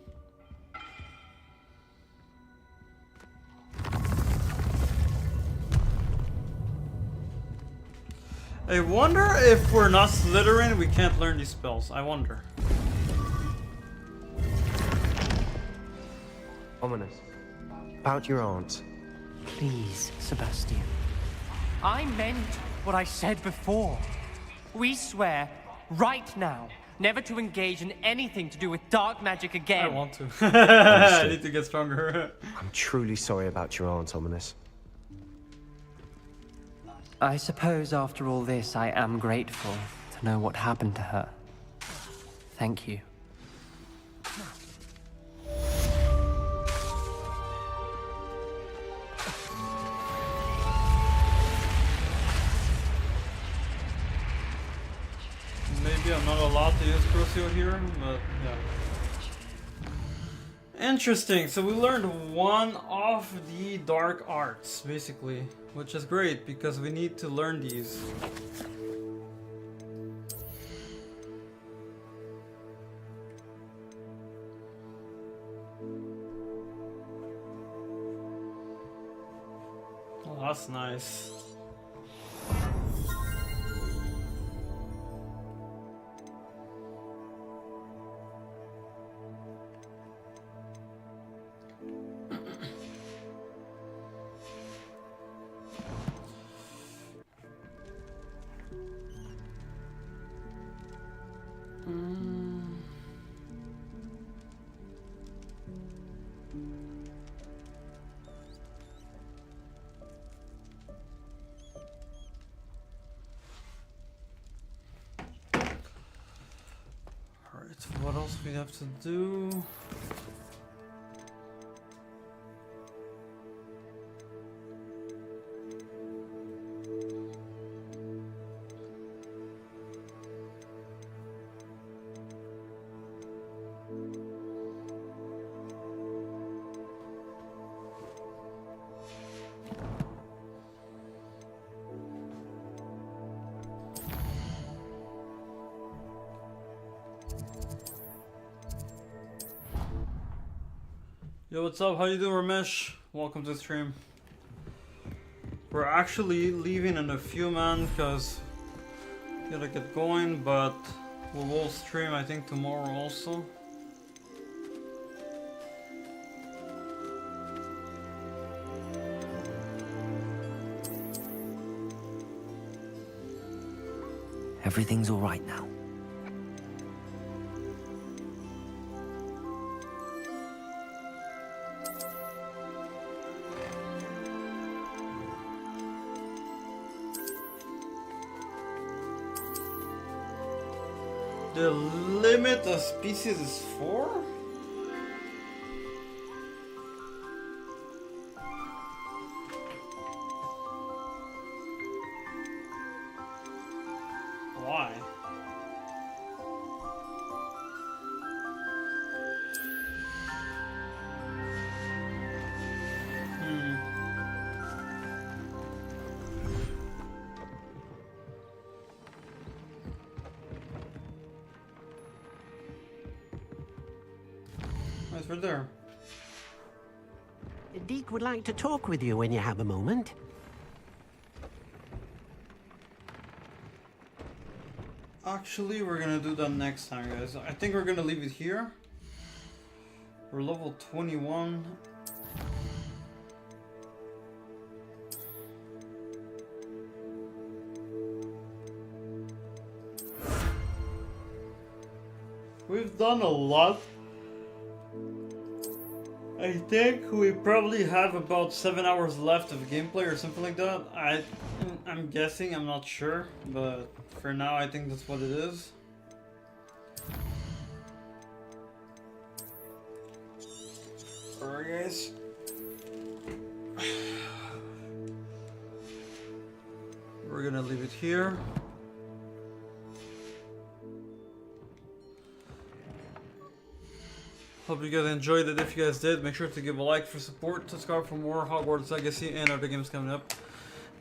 I wonder if we're not Slytherin, we can't learn these spells. I wonder. Ominous. About your aunt. Please, Sebastian. I meant what I said before. We swear, right now, never to engage in anything to do with dark magic again. I want to. I need to get stronger. I'm truly sorry about your aunt, Ominous. I suppose after all this, I am grateful to know what happened to her. Thank you. Maybe I'm not allowed to use Crucio here, but yeah. Interesting, so we learned one of the dark arts, basically, which is great because we need to learn these. Oh, that's nice. Alright, what else we have to do? Yo, what's up? How you doing, Ramesh? Welcome to the stream. We're actually leaving in a few, man, because we gotta get going, but we will stream, I think, tomorrow also. Everything's all right now. The limit of species is 4? are there. Deke would like to talk with you when you have a moment. Actually, we're gonna do that next time, guys. I think we're gonna leave it here. We're level 21. We've done a lot. I think we probably have about 7 hours left of gameplay or something like that. I'm guessing, I'm not sure, but for now I think that's what it is. Alright guys. We're gonna leave it here. Hope you guys enjoyed it. If you guys did, make sure to give a like for support, subscribe for more Hogwarts Legacy and other games coming up.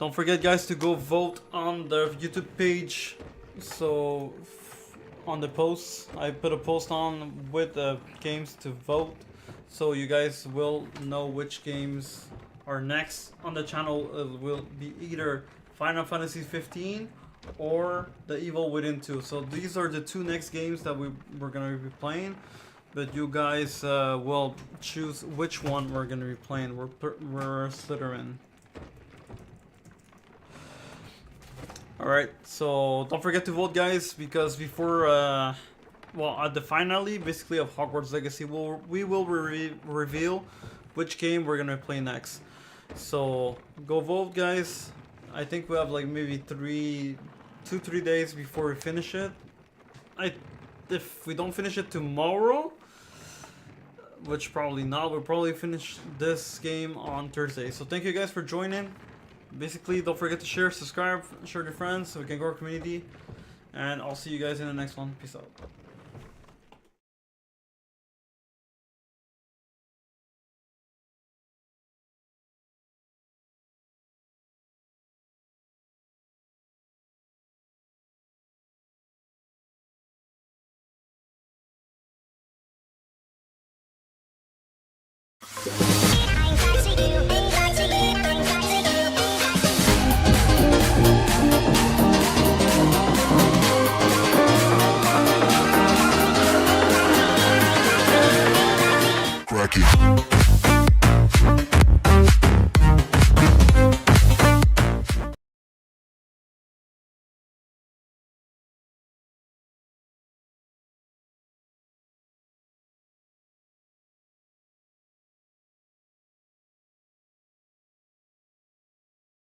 Don't forget guys to go vote on the YouTube page. So on the posts, I put a post on with the games to vote, so you guys will know which games are next on the channel. It will be either Final Fantasy 15 or The Evil Within 2. So these are the two next games that we're gonna be playing. But you guys will choose which one we're gonna be playing. We're Slytherin. Alright, so don't forget to vote guys, because before, well, at the finale, basically, of Hogwarts Legacy, we will reveal which game we're gonna play next. So go vote guys. I think we have like maybe 2-3 days before we finish it. If we don't finish it tomorrow, which probably not, we'll probably finish this game on Thursday. So thank you guys for joining. Basically, don't forget to share, subscribe, share to your friends so we can grow our community. And I'll see you guys in the next one. Peace out. Cracky.